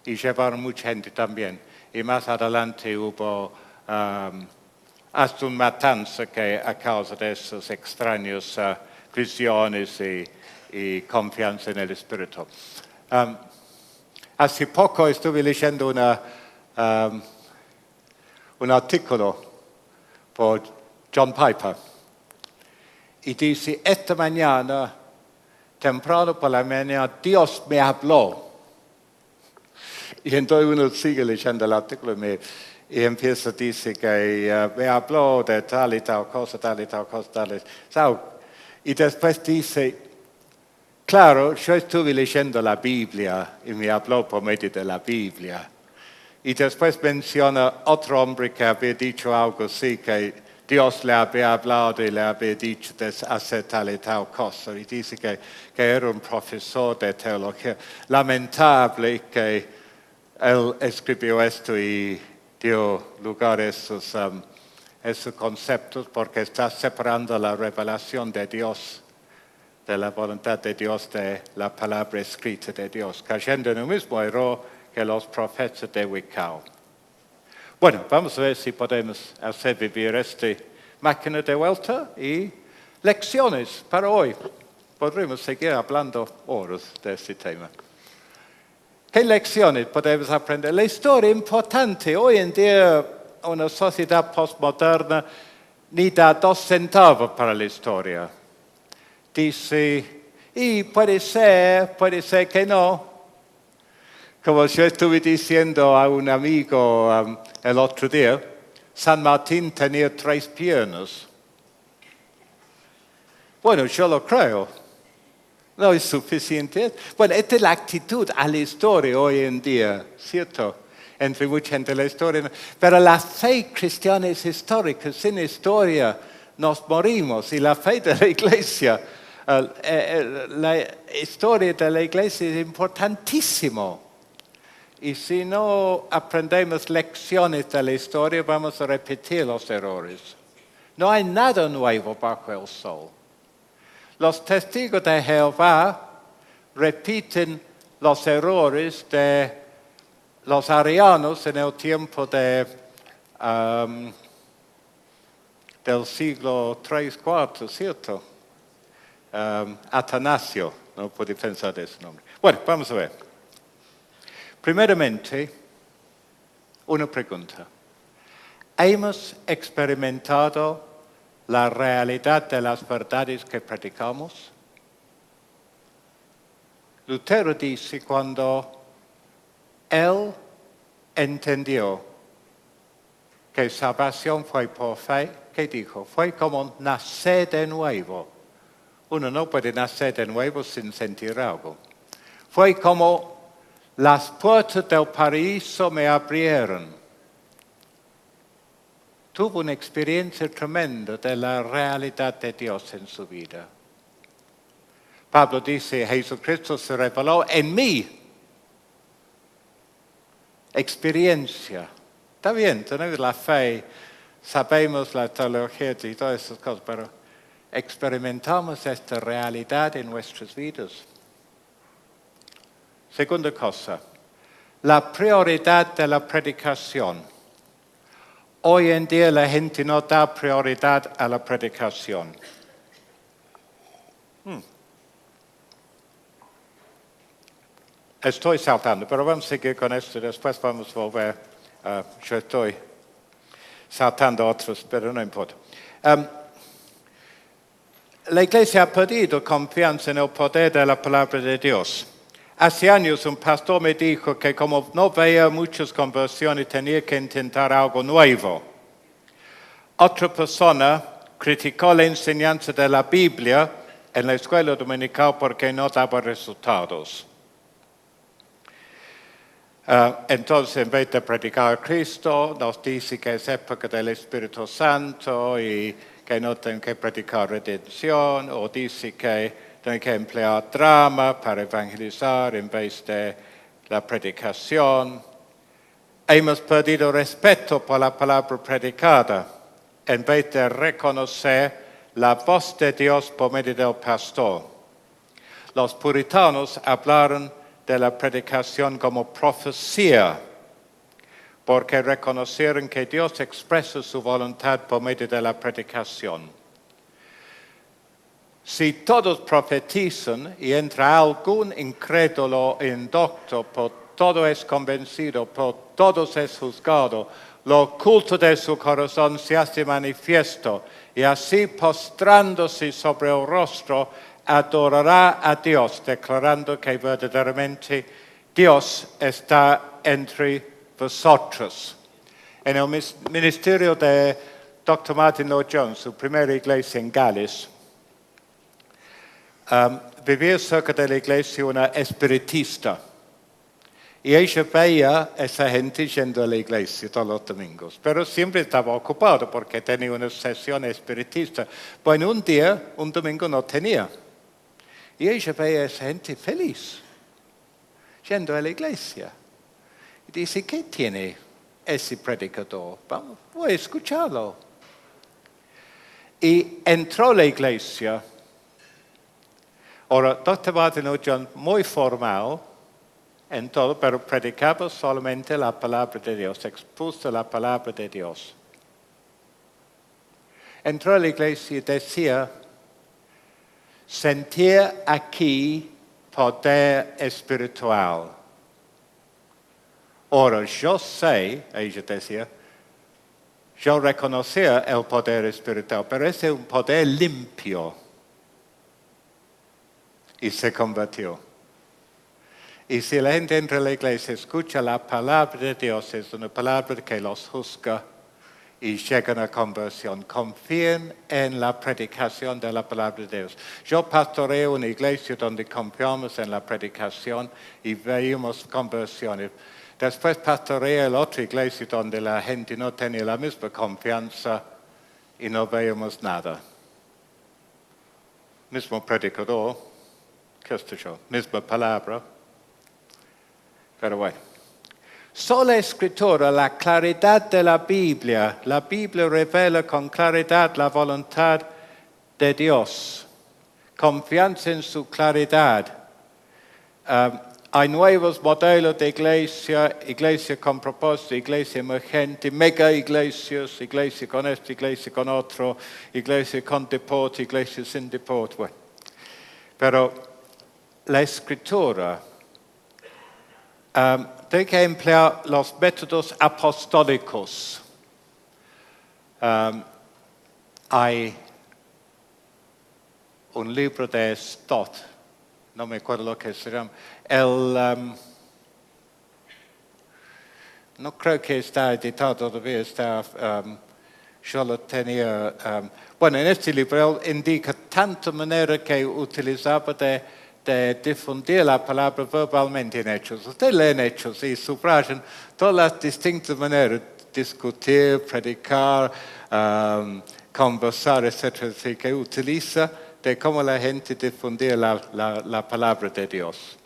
y llevaron mucha gente también. Y más adelante hubo hasta una matanza que a causa de esos extraños visiones y confianza en el Espíritu. Hace poco estuve leyendo un artículo por John Piper y dice, esta mañana, temprano por la mañana, Dios me habló. Y entonces uno sigue leyendo el artículo y empieza a decir que me habló de tal y tal cosa, tal y tal cosa, tal y tal. Y después dice, claro, yo estuve leyendo la Biblia y me habló por medio de la Biblia. Y después menciona otro hombre que había dicho algo así, que Dios le había hablado y le había dicho de hacer tal y tal cosa. Y dice que era un profesor de teología. Lamentable que él escribió esto y dio lugar a esos conceptos porque está separando la revelación de Dios, de la voluntad de Dios, de la palabra escrita de Dios, cayendo en el mismo error que los profetas de Wicao. Bueno, vamos a ver si podemos hacer vivir esta máquina de vuelta y lecciones para hoy. Podremos seguir hablando horas de este tema. ¿Qué lecciones podemos aprender? La historia importante. Hoy en día, una sociedad postmoderna ni da 2 centavos para la historia. Dice, y puede ser que no. Como yo estuve diciendo a un amigo el otro día, San Martín tenía 3 piernas. Bueno, yo lo creo. No es suficiente. Bueno, esta es la actitud a la historia hoy en día, ¿cierto? Entre mucha gente la historia. Pero la fe cristiana es histórica. Sin historia nos morimos. Y la fe de la Iglesia, la historia de la Iglesia es importantísimo. Y si no aprendemos lecciones de la historia, vamos a repetir los errores. No hay nada nuevo bajo el sol. Los testigos de Jehová repiten los errores de los arianos en el tiempo del siglo III, IV, ¿cierto? Atanasio, no puedo pensar de ese nombre. Bueno, vamos a ver. Primeramente, una pregunta. ¿Hemos experimentado la realidad de las verdades que predicamos? Lutero dice cuando él entendió que salvación fue por fe, ¿qué dijo? Fue como nacer de nuevo. Uno no puede nacer de nuevo sin sentir algo. Fue como las puertas del paraíso me abrieron. Tuvo una experiencia tremenda de la realidad de Dios en su vida. Pablo dice, Jesucristo se reveló en mí. Experiencia. Está bien, tenemos la fe, sabemos la teología y todas esas cosas, pero experimentamos esta realidad en nuestras vidas. Segunda cosa, la prioridad de la predicación. Hoy en día la gente no da prioridad a la predicación. Estoy saltando, pero vamos a seguir con esto. Después vamos a volver. Yo estoy saltando otros, pero no importa. La Iglesia ha perdido confianza en el poder de la palabra de Dios. Hace años un pastor me dijo que como no veía muchas conversiones tenía que intentar algo nuevo. Otra persona criticó la enseñanza de la Biblia en la escuela dominical porque no daba resultados. Entonces, en vez de predicar a Cristo, nos dice que es época del Espíritu Santo y que no tienen que predicar redención, o dice que tienen que emplear drama para evangelizar en vez de la predicación. Hemos perdido respeto por la palabra predicada, en vez de reconocer la voz de Dios por medio del pastor. Los puritanos hablaron de la predicación como profecía, porque reconocieron que Dios expresa su voluntad por medio de la predicación. Si todos profetizan y entra algún incrédulo indocto, por todo es convencido, por todos es juzgado, lo oculto de su corazón se hace manifiesto, y así postrándose sobre el rostro, adorará a Dios, declarando que verdaderamente Dios está entre vosotros. En el ministerio de Dr. Martin Lloyd-Jones, su primera iglesia en Gales, vivía cerca de la iglesia una espiritista. Y ella veía a esa gente yendo a la iglesia todos los domingos, pero siempre estaba ocupado porque tenía una sesión espiritista. Bueno, un domingo no tenía. Y ella veía a esa gente feliz, yendo a la iglesia. Y dice, ¿qué tiene ese predicador? Vamos, voy a escucharlo. Y entró a la iglesia. Ahora, Dr. Martin Lloyd-Jones, muy formal en todo, pero predicaba solamente la palabra de Dios, expuso la palabra de Dios. Entró a la iglesia y decía, sentir aquí poder espiritual. Ahora, yo sé, ella decía, yo reconocía el poder espiritual, pero ese es un poder limpio. Y se convirtió. Y si la gente entra a la iglesia, escucha la palabra de Dios, es una palabra que los juzga y llegan a conversión. Confíen en la predicación de la palabra de Dios. Yo pastoreo una iglesia donde confiamos en la predicación y veíamos conversiones. Después pastoreé en otra iglesia donde la gente no tenía la misma confianza y no veíamos nada. Mismo predicador, qué sé yo, misma palabra. Pero bueno, sola escritura, la claridad de la Biblia revela con claridad la voluntad de Dios, confianza en su claridad. Hay nuevos modelos de iglesia con propósito, iglesia emergente, mega iglesias, iglesia con esto, iglesia con otro, iglesia con deporte, iglesia sin deporte. Bueno, pero la escritura tiene que emplear los métodos apostólicos. Hay un libro de Stott, no me acuerdo lo que se llama. No creo que está editado todavía, está yo lo tenía, bueno, en este libro él indica tanta manera que utilizaba de difundir la palabra verbalmente en Hechos. Ustedes leen Hechos y subrayan todas las distintas maneras, discutir, predicar, conversar, etcétera, así que utiliza de cómo la gente difundía la palabra de Dios.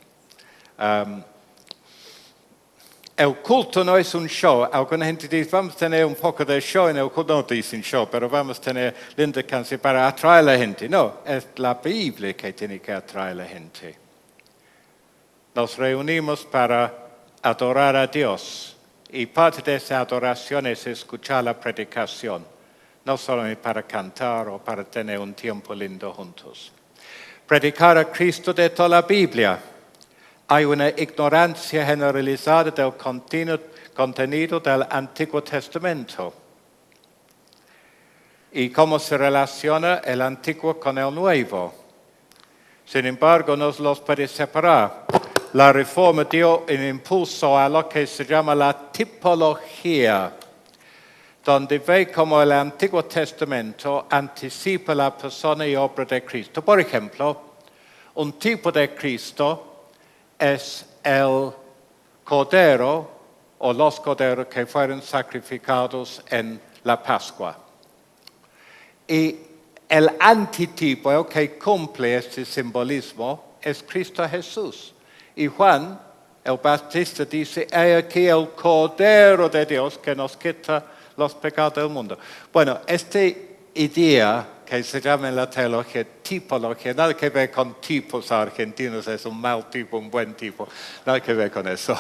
El culto no es un show. Alguna gente dice, vamos a tener un poco de show en el culto. No dicen show, pero vamos a tener linda canción para atraer a la gente. No, es la Biblia que tiene que atraer a la gente. Nos reunimos para adorar a Dios. Y parte de esa adoración es escuchar la predicación. No solamente para cantar o para tener un tiempo lindo juntos. Predicar a Cristo de toda la Biblia. Hay una ignorancia generalizada del contenido del Antiguo Testamento y cómo se relaciona el Antiguo con el Nuevo. Sin embargo, no los puede separar. La Reforma dio un impulso a lo que se llama la tipología, donde ve cómo el Antiguo Testamento anticipa la persona y obra de Cristo. Por ejemplo, un tipo de Cristo es el cordero o los corderos que fueron sacrificados en la Pascua. Y el antitipo, el que cumple este simbolismo, es Cristo Jesús. Y Juan, el Bautista, dice, he aquí el Cordero de Dios que nos quita los pecados del mundo. Bueno, esta idea que se llama en la teología tipología, nada que ver con tipos argentinos, es un mal tipo, un buen tipo, nada que ver con eso.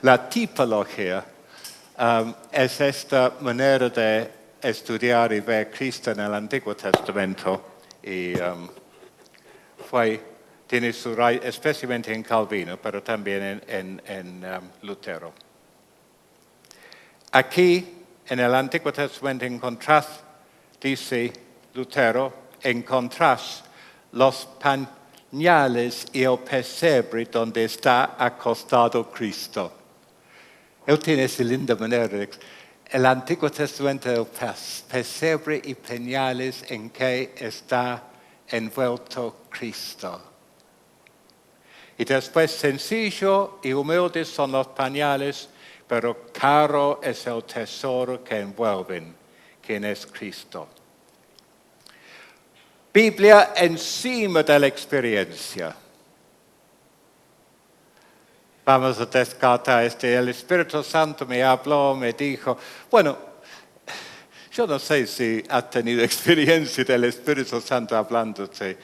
La tipología es esta manera de estudiar y ver a Cristo en el Antiguo Testamento y tiene su raíz especialmente en Calvino, pero también en Lutero. Aquí, en el Antiguo Testamento, encontrás, dice Lutero, encontrás los pañales y el pesebre donde está acostado Cristo. Él tiene esa linda manera. El Antiguo Testamento, el pesebre y pañales en que está envuelto Cristo. Y después, sencillo y humilde son los pañales, pero caro es el tesoro que envuelven, quien es Cristo. Biblia encima de la experiencia. Vamos a descartar el Espíritu Santo me habló, me dijo. Bueno, yo no sé si has tenido experiencia del Espíritu Santo hablándote,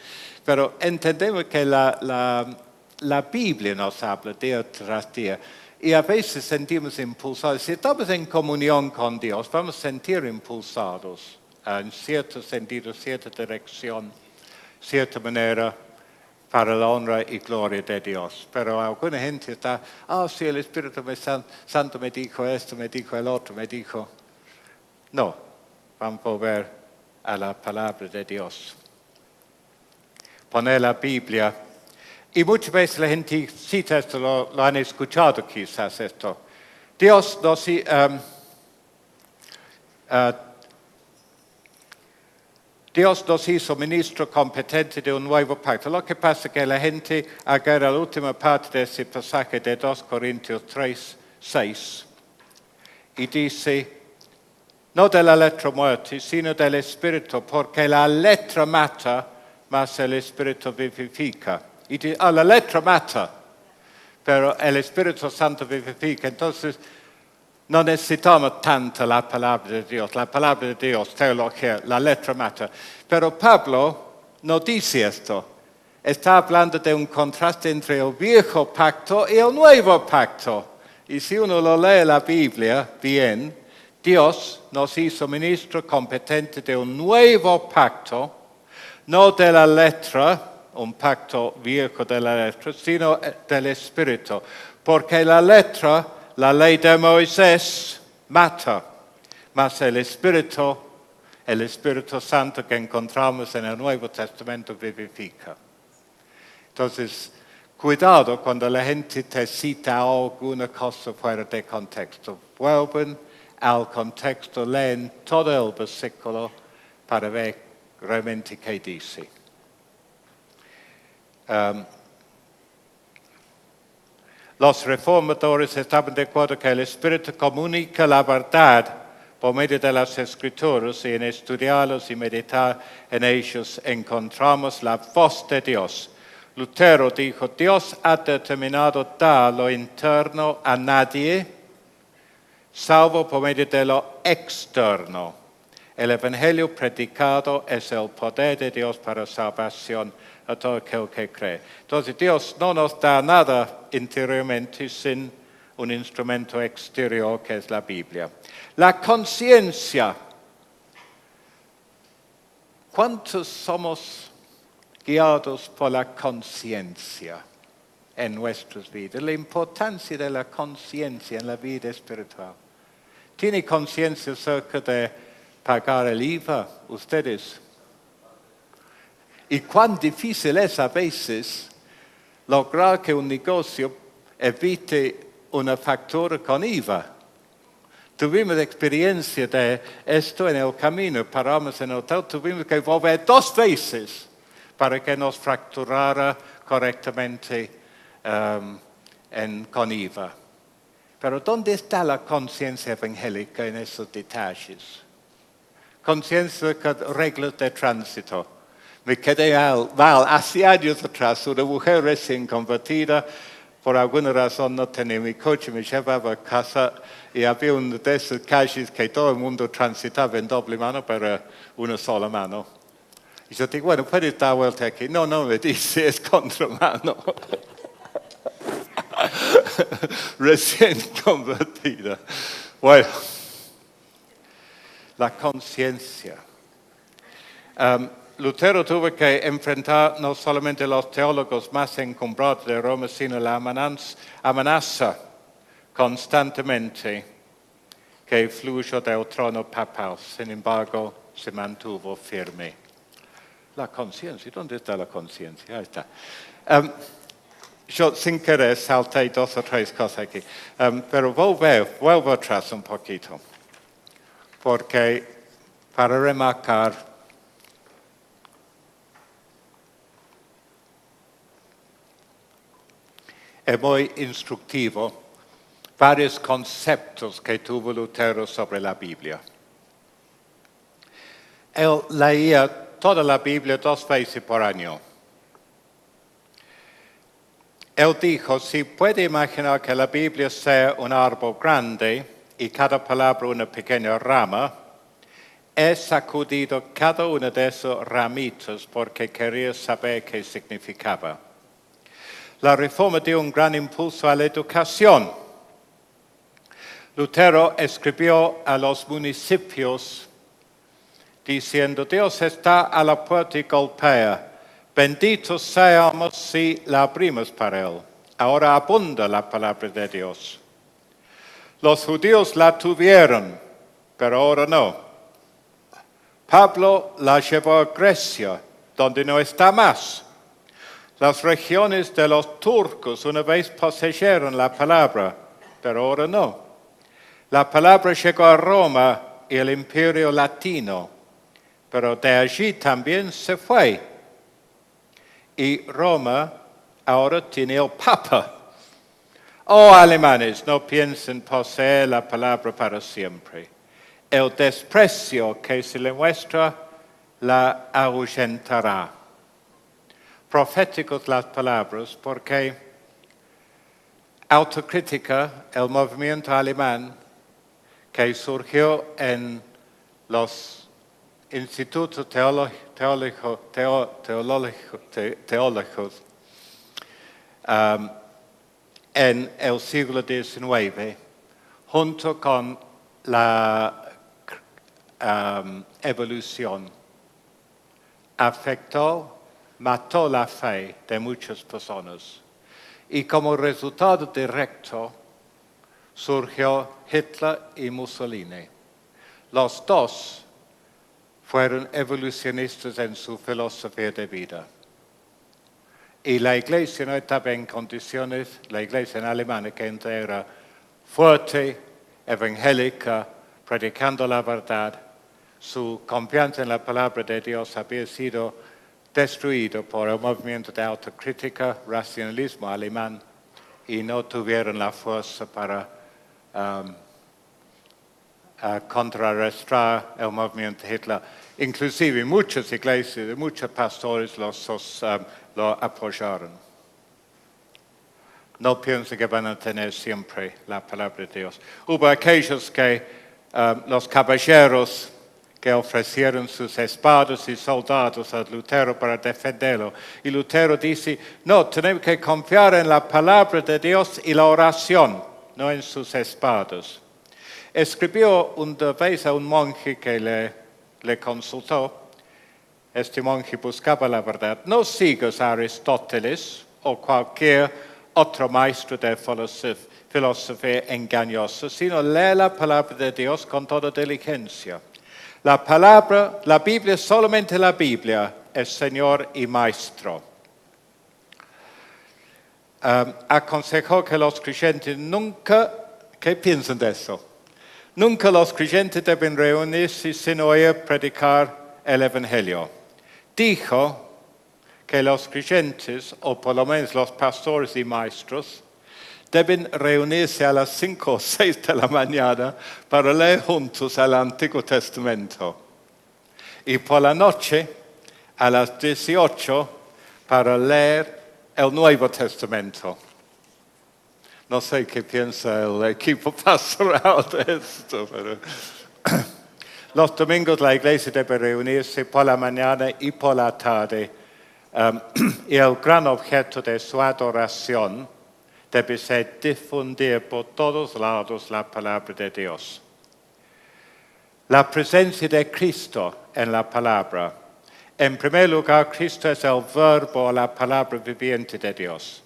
pero entendemos que la Biblia nos habla día tras día. Y a veces sentimos impulsados. Si estamos en comunión con Dios, vamos a sentir impulsados en cierto sentido, cierta dirección, cierta manera para la honra y gloria de Dios. Pero alguna gente está, sí, el Espíritu Santo me dijo esto, me dijo el otro, me dijo. No, vamos a volver a la palabra de Dios. Poner la Biblia. Y muchas veces la gente cita esto, lo han escuchado quizás esto. Dios nos hizo ministro competente de un nuevo pacto. Lo que pasa es que la gente agarra la última parte de ese pasaje de 2 Corintios 3, 6 y dice, no de la letra muerte, sino del Espíritu, porque la letra mata, mas el Espíritu vivifica. Y dice, la letra mata, pero el Espíritu Santo vivifica. Entonces, no necesitamos tanto la palabra de Dios. La palabra de Dios, teología, la letra mata. Pero Pablo no dice esto. Está hablando de un contraste entre el viejo pacto y el nuevo pacto. Y si uno lo lee la Biblia bien, Dios nos hizo ministro competente de un nuevo pacto, no de la letra, un pacto viejo de la letra, sino del Espíritu. Porque la letra, la ley de Moisés, mata, mas el Espíritu Santo que encontramos en el Nuevo Testamento vivifica. Entonces, cuidado cuando la gente te cita alguna cosa fuera de contexto. Vuelven al contexto, leen todo el versículo para ver realmente qué dice. Los reformadores estaban de acuerdo que el Espíritu comunica la verdad por medio de las Escrituras, y en estudiarlos y meditar en ellos encontramos la voz de Dios. Lutero dijo: Dios ha determinado dar lo interno a nadie, salvo por medio de lo externo. El Evangelio predicado es el poder de Dios para salvación a todo aquel que cree. Entonces Dios no nos da nada interiormente sin un instrumento exterior que es la Biblia. La conciencia. ¿Cuántos somos guiados por la conciencia en nuestras vidas? La importancia de la conciencia en la vida espiritual. ¿Tiene conciencia acerca de pagar el IVA ustedes? Y cuán difícil es a veces lograr que un negocio evite una factura con IVA. Tuvimos experiencia de esto en el camino, paramos en el hotel, tuvimos que volver 2 veces para que nos facturara correctamente con IVA. Pero ¿dónde está la conciencia evangélica en esos detalles? Conciencia de reglas de tránsito. Me quedé mal hace años atrás, una mujer recién convertida, por alguna razón no tenía mi coche, me llevaba a casa y había una de esas calles que todo el mundo transitaba en doble mano, pero una sola mano. Y yo digo, bueno, ¿puedes dar vuelta aquí? No, me dice, es contramano. Recién convertida. Bueno, la conciencia. Lutero tuvo que enfrentar no solamente los teólogos más encumbrados de Roma, sino la amenaza constantemente que fluyó del trono papal. Sin embargo, se mantuvo firme. La conciencia, ¿dónde está la conciencia? Ahí está. Yo sin querer salté 2 o 3 cosas aquí, pero vuelvo atrás un poquito, porque para remarcar es muy instructivo varios conceptos que tuvo Lutero sobre la Biblia. Él leía toda la Biblia 2 veces por año. Él dijo, si puede imaginar que la Biblia sea un árbol grande y cada palabra una pequeña rama, he sacudido cada una de esos ramitos porque quería saber qué significaba. La Reforma dio un gran impulso a la educación. Lutero escribió a los municipios diciendo, Dios está a la puerta y golpea. Benditos seamos si la abrimos para Él. Ahora abunda la palabra de Dios. Los judíos la tuvieron, pero ahora no. Pablo la llevó a Grecia, donde no está más. Las regiones de los turcos una vez poseyeron la palabra, pero ahora no. La palabra llegó a Roma y el imperio latino, pero de allí también se fue. Y Roma ahora tiene el Papa. Oh, alemanes, no piensen poseer la palabra para siempre. El desprecio que se le muestra la ahuyentará. Proféticos las palabras, porque autocrítica, el movimiento alemán que surgió en los institutos teológicos en el siglo XIX, junto con la evolución, mató la fe de muchas personas. Y como resultado directo surgió Hitler y Mussolini. Los dos fueron evolucionistas en su filosofía de vida. Y la iglesia no estaba en condiciones, la iglesia en Alemania, que era fuerte, evangélica, predicando la verdad, su confianza en la palabra de Dios había sido destruido por el movimiento de autocrítica, racionalismo alemán, y no tuvieron la fuerza para contrarrestar el movimiento de Hitler. Inclusive muchas iglesias, muchos pastores lo apoyaron. No pienso que van a tener siempre la palabra de Dios. Hubo aquellos que los caballeros que ofrecieron sus espadas y soldados a Lutero para defenderlo. Y Lutero dice, no, tenemos que confiar en la palabra de Dios y la oración, no en sus espadas. Escribió una vez a un monje que le consultó. Este monje buscaba la verdad. No sigas a Aristóteles o cualquier otro maestro de filosofía engañosa, sino lee la palabra de Dios con toda diligencia. La Biblia, solamente la Biblia, es Señor y Maestro. Aconsejó que los creyentes nunca, ¿qué piensan de eso? Nunca los creyentes deben reunirse sin oír predicar el Evangelio. Dijo que los creyentes, o por lo menos los pastores y maestros, deben reunirse a las 5 o 6 de la mañana para leer juntos el Antiguo Testamento. Y por la noche, a las 18, para leer el Nuevo Testamento. No sé qué piensa el equipo pastoral de esto, pero los domingos la iglesia debe reunirse por la mañana y por la tarde. Y el gran objeto de su adoración debe ser difundir por todos lados la palabra de Dios. La presencia de Cristo en la palabra. En primer lugar, Cristo es el verbo, la palabra viviente de Dios.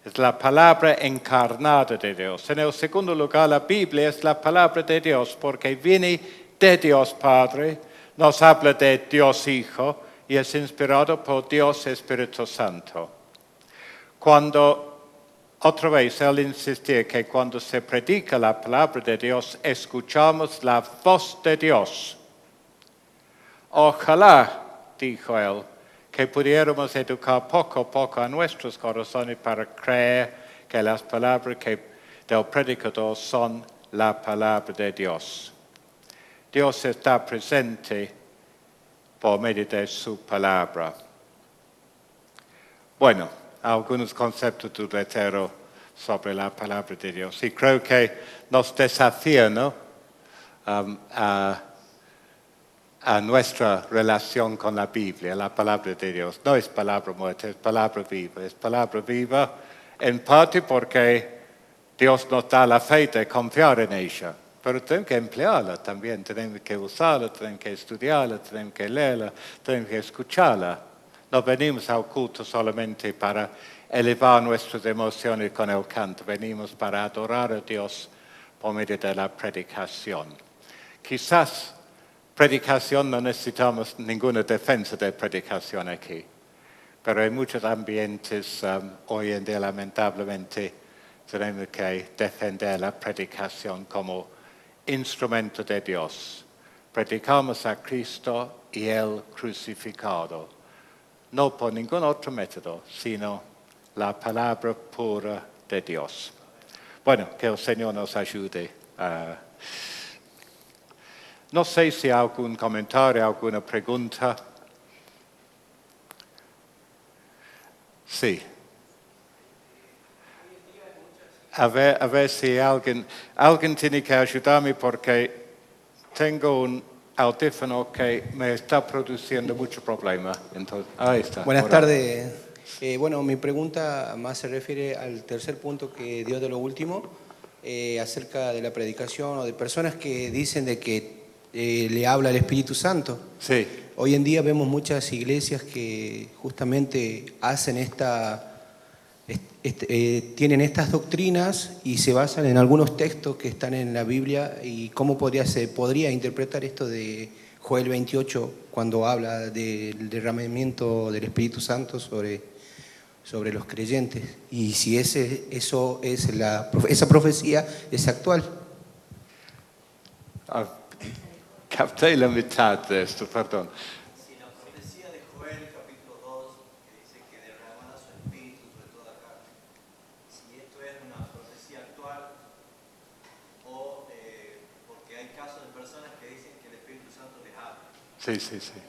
Es la palabra encarnada de Dios. En el segundo lugar, la Biblia es la palabra de Dios porque viene de Dios Padre, nos habla de Dios Hijo y es inspirado por Dios Espíritu Santo. Otra vez, él insistía que cuando se predica la palabra de Dios, escuchamos la voz de Dios. Ojalá, dijo él, que pudiéramos educar poco a poco a nuestros corazones para creer que las palabras del predicador son la palabra de Dios. Dios está presente por medio de su palabra. Bueno, algunos conceptos de Lutero sobre la palabra de Dios. Y creo que nos desafía, ¿no? A nuestra relación con la Biblia, la palabra de Dios. No es palabra muerta, es palabra viva. Es palabra viva en parte porque Dios nos da la fe de confiar en ella. Pero tenemos que emplearla también, tenemos que usarla, tenemos que estudiarla, tenemos que leerla, tenemos que escucharla. No venimos al culto solamente para elevar nuestras emociones con el canto, venimos para adorar a Dios por medio de la predicación. Quizás predicación no necesitamos ninguna defensa de predicación aquí, pero en muchos ambientes hoy en día lamentablemente tenemos que defender la predicación como instrumento de Dios. Predicamos a Cristo y Él crucificado, no por ningún otro método, sino la palabra pura de Dios. Bueno, que el Señor nos ayude. No sé si hay algún comentario, alguna pregunta. Sí. A ver si alguien tiene que ayudarme porque tengo un audífono que me está produciendo mucho problema. Entonces, ahí está. Buenas tardes. Bueno, mi pregunta más se refiere al tercer punto que dio de lo último, acerca de la predicación o de personas que dicen de que le habla el Espíritu Santo. Sí. Hoy en día vemos muchas iglesias que justamente hacen tienen estas doctrinas y se basan en algunos textos que están en la Biblia. ¿Y cómo se podría interpretar esto de Joel 28 cuando habla del derramamiento del Espíritu Santo sobre los creyentes? Y si esa profecía es actual. Capté la mitad de esto, perdón. Si la profecía de Joel, capítulo 2, que dice que derramará su espíritu sobre toda carne, si esto es una profecía actual o porque hay casos de personas que dicen que el Espíritu Santo les habla. Sí, sí, sí.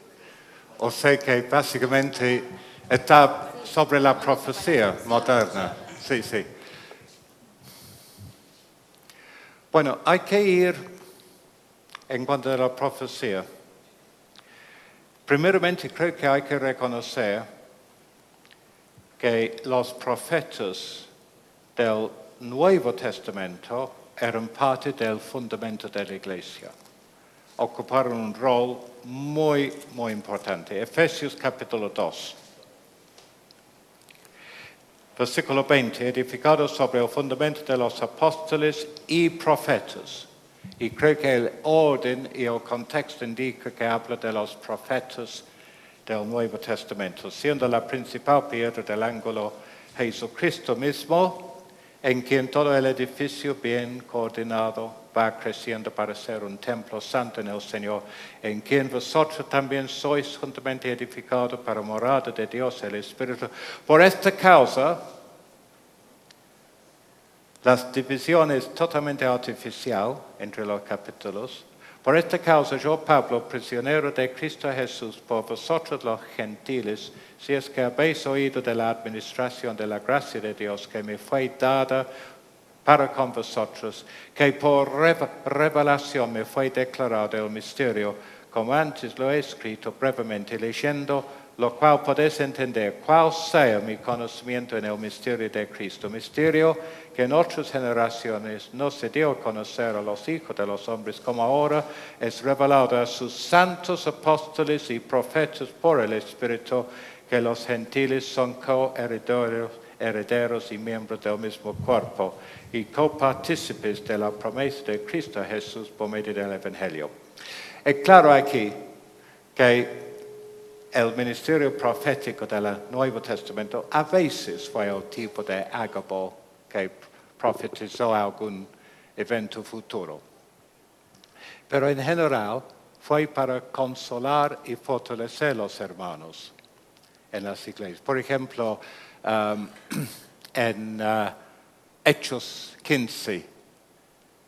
O sea que básicamente está sobre la profecía moderna. Sí, sí. Bueno, hay que ir en cuanto a la profecía. Primeramente creo que hay que reconocer que los profetas del Nuevo Testamento eran parte del fundamento de la Iglesia. Ocuparon un rol muy, muy importante. Efesios capítulo 2. Versículo 20, edificado sobre el fundamento de los apóstoles y profetas. Y creo que el orden y el contexto indica que habla de los profetas del Nuevo Testamento, siendo la principal piedra del ángulo Jesucristo mismo, en quien todo el edificio bien coordinado va creciendo para ser un templo santo en el Señor, en quien vosotros también sois juntamente edificados para morada de Dios el Espíritu. Por esta causa, las divisiones totalmente artificial entre los capítulos. Por esta causa yo, Pablo, prisionero de Cristo Jesús, por vosotros los gentiles, si es que habéis oído de la administración de la gracia de Dios que me fue dada para con vosotros, que por revelación me fue declarado el misterio, como antes lo he escrito brevemente, leyendo, lo cual podéis entender cuál sea mi conocimiento en el misterio de Cristo, misterio que en otras generaciones no se dio a conocer a los hijos de los hombres, como ahora es revelado a sus santos apóstoles y profetas por el Espíritu, que los gentiles son coherederos y miembros del mismo cuerpo, y copartícipes de la promesa de Cristo Jesús por medio del Evangelio. Es claro aquí que el ministerio profético del Nuevo Testamento a veces fue el tipo de Ágabo que profetizó algún evento futuro. Pero en general fue para consolar y fortalecer a los hermanos en las iglesias. Por ejemplo, en Hechos 15,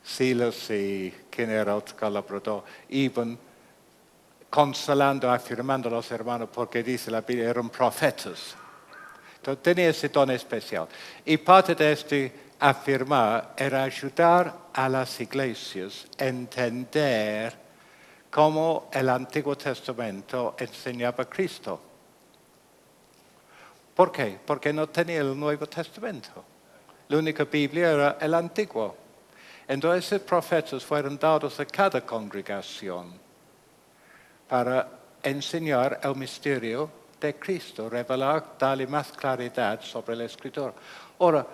Silas y quien era otro colaborador iban consolando, afirmando a los hermanos, porque dice la Biblia, eran profetas. Entonces tenía ese don especial. Y parte de este afirmar era ayudar a las iglesias a entender cómo el Antiguo Testamento enseñaba a Cristo. ¿Por qué? Porque no tenía el Nuevo Testamento. La única Biblia era el Antiguo. Entonces esos profetas fueron dados a cada congregación para enseñar el misterio de Cristo, revelar, darle más claridad sobre la Escritura. Ahora,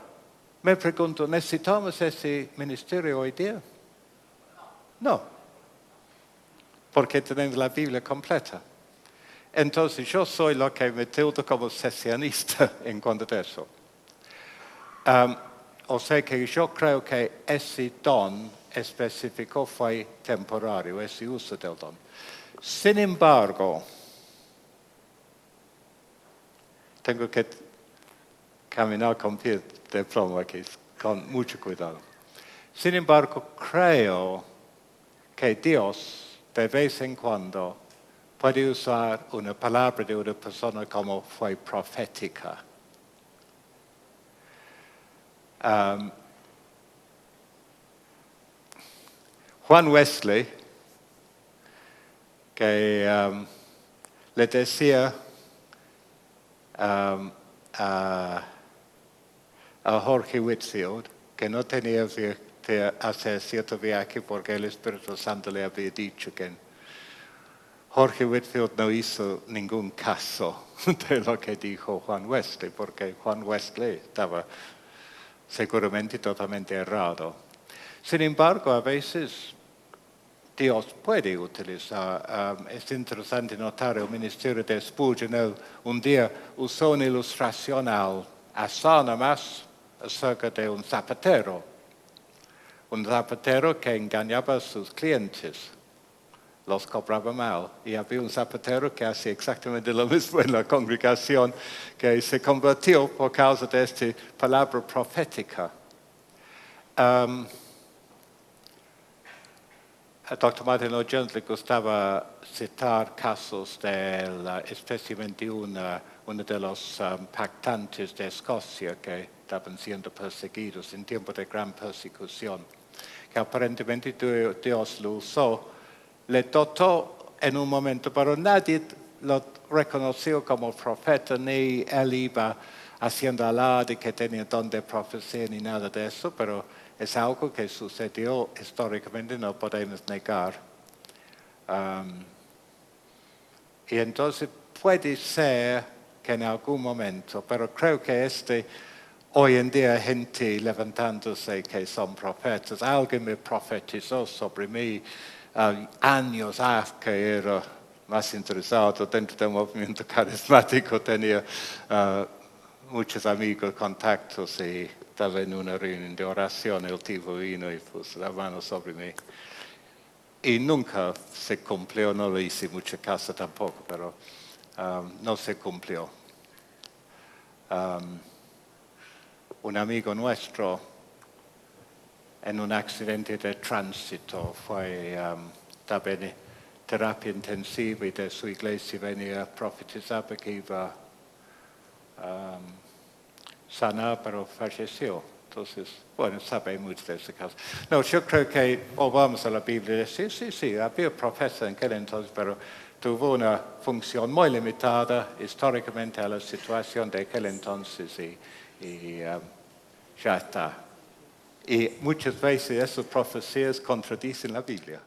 me pregunto, ¿necesitamos ese ministerio hoy día? No, porque tenemos la Biblia completa. Entonces, yo soy lo que me tildo como sesionista en cuanto a eso. O sea que yo creo que ese don específico fue temporario, ese uso del don. Sin embargo, tengo que caminar con pie de plomo aquí, con mucho cuidado. Sin embargo, creo que Dios de vez en cuando puede usar una palabra de una persona como fue profética. Juan Wesley, que le decía a Jorge Whitfield que no tenía que hacer cierto viaje porque el Espíritu Santo le había dicho que Jorge Whitfield no hizo ningún caso de lo que dijo Juan Wesley, porque Juan Wesley estaba seguramente totalmente errado. Sin embargo, a veces Dios puede utilizar. Es interesante notar el ministerio de Spurgeon. Un día usó una ilustración al azar nada más acerca de un zapatero que engañaba a sus clientes. los cobraba mal. Y había un zapatero que hacía exactamente lo mismo en la congregación, que se convirtió por causa de esta palabra profética. Al Dr. Martin Lloyd Jones le gustaba citar casos especialmente uno de los pactantes de Escocia que estaban siendo perseguidos en tiempo de gran persecución, que aparentemente Dios lo usó, le dotó en un momento, pero nadie lo reconoció como profeta, ni él iba haciendo alarde que tenía don de profecía ni nada de eso, pero es algo que sucedió históricamente, no podemos negar. Y entonces puede ser que en algún momento, pero creo que hoy en día hay gente levantándose que son profetas. Alguien me profetizó sobre mí años que era más interesado dentro del movimiento carismático, tenía muchos amigos, contactos y estaba en una reunión de oración, el tipo vino y puso la mano sobre mí. Y nunca se cumplió, no le hice mucha caso tampoco, pero no se cumplió. Un amigo nuestro en un accidente de tránsito estaba en terapia intensiva y de su iglesia venía a profetizar que iba a sanar, pero falleció. Entonces, bueno, sabemos de ese caso. No, yo creo que vamos a la Biblia. Sí, había profeta en aquel entonces, pero tuvo una función muy limitada históricamente a la situación de aquel entonces y ya está. Y muchas veces esas profecías contradicen la Biblia.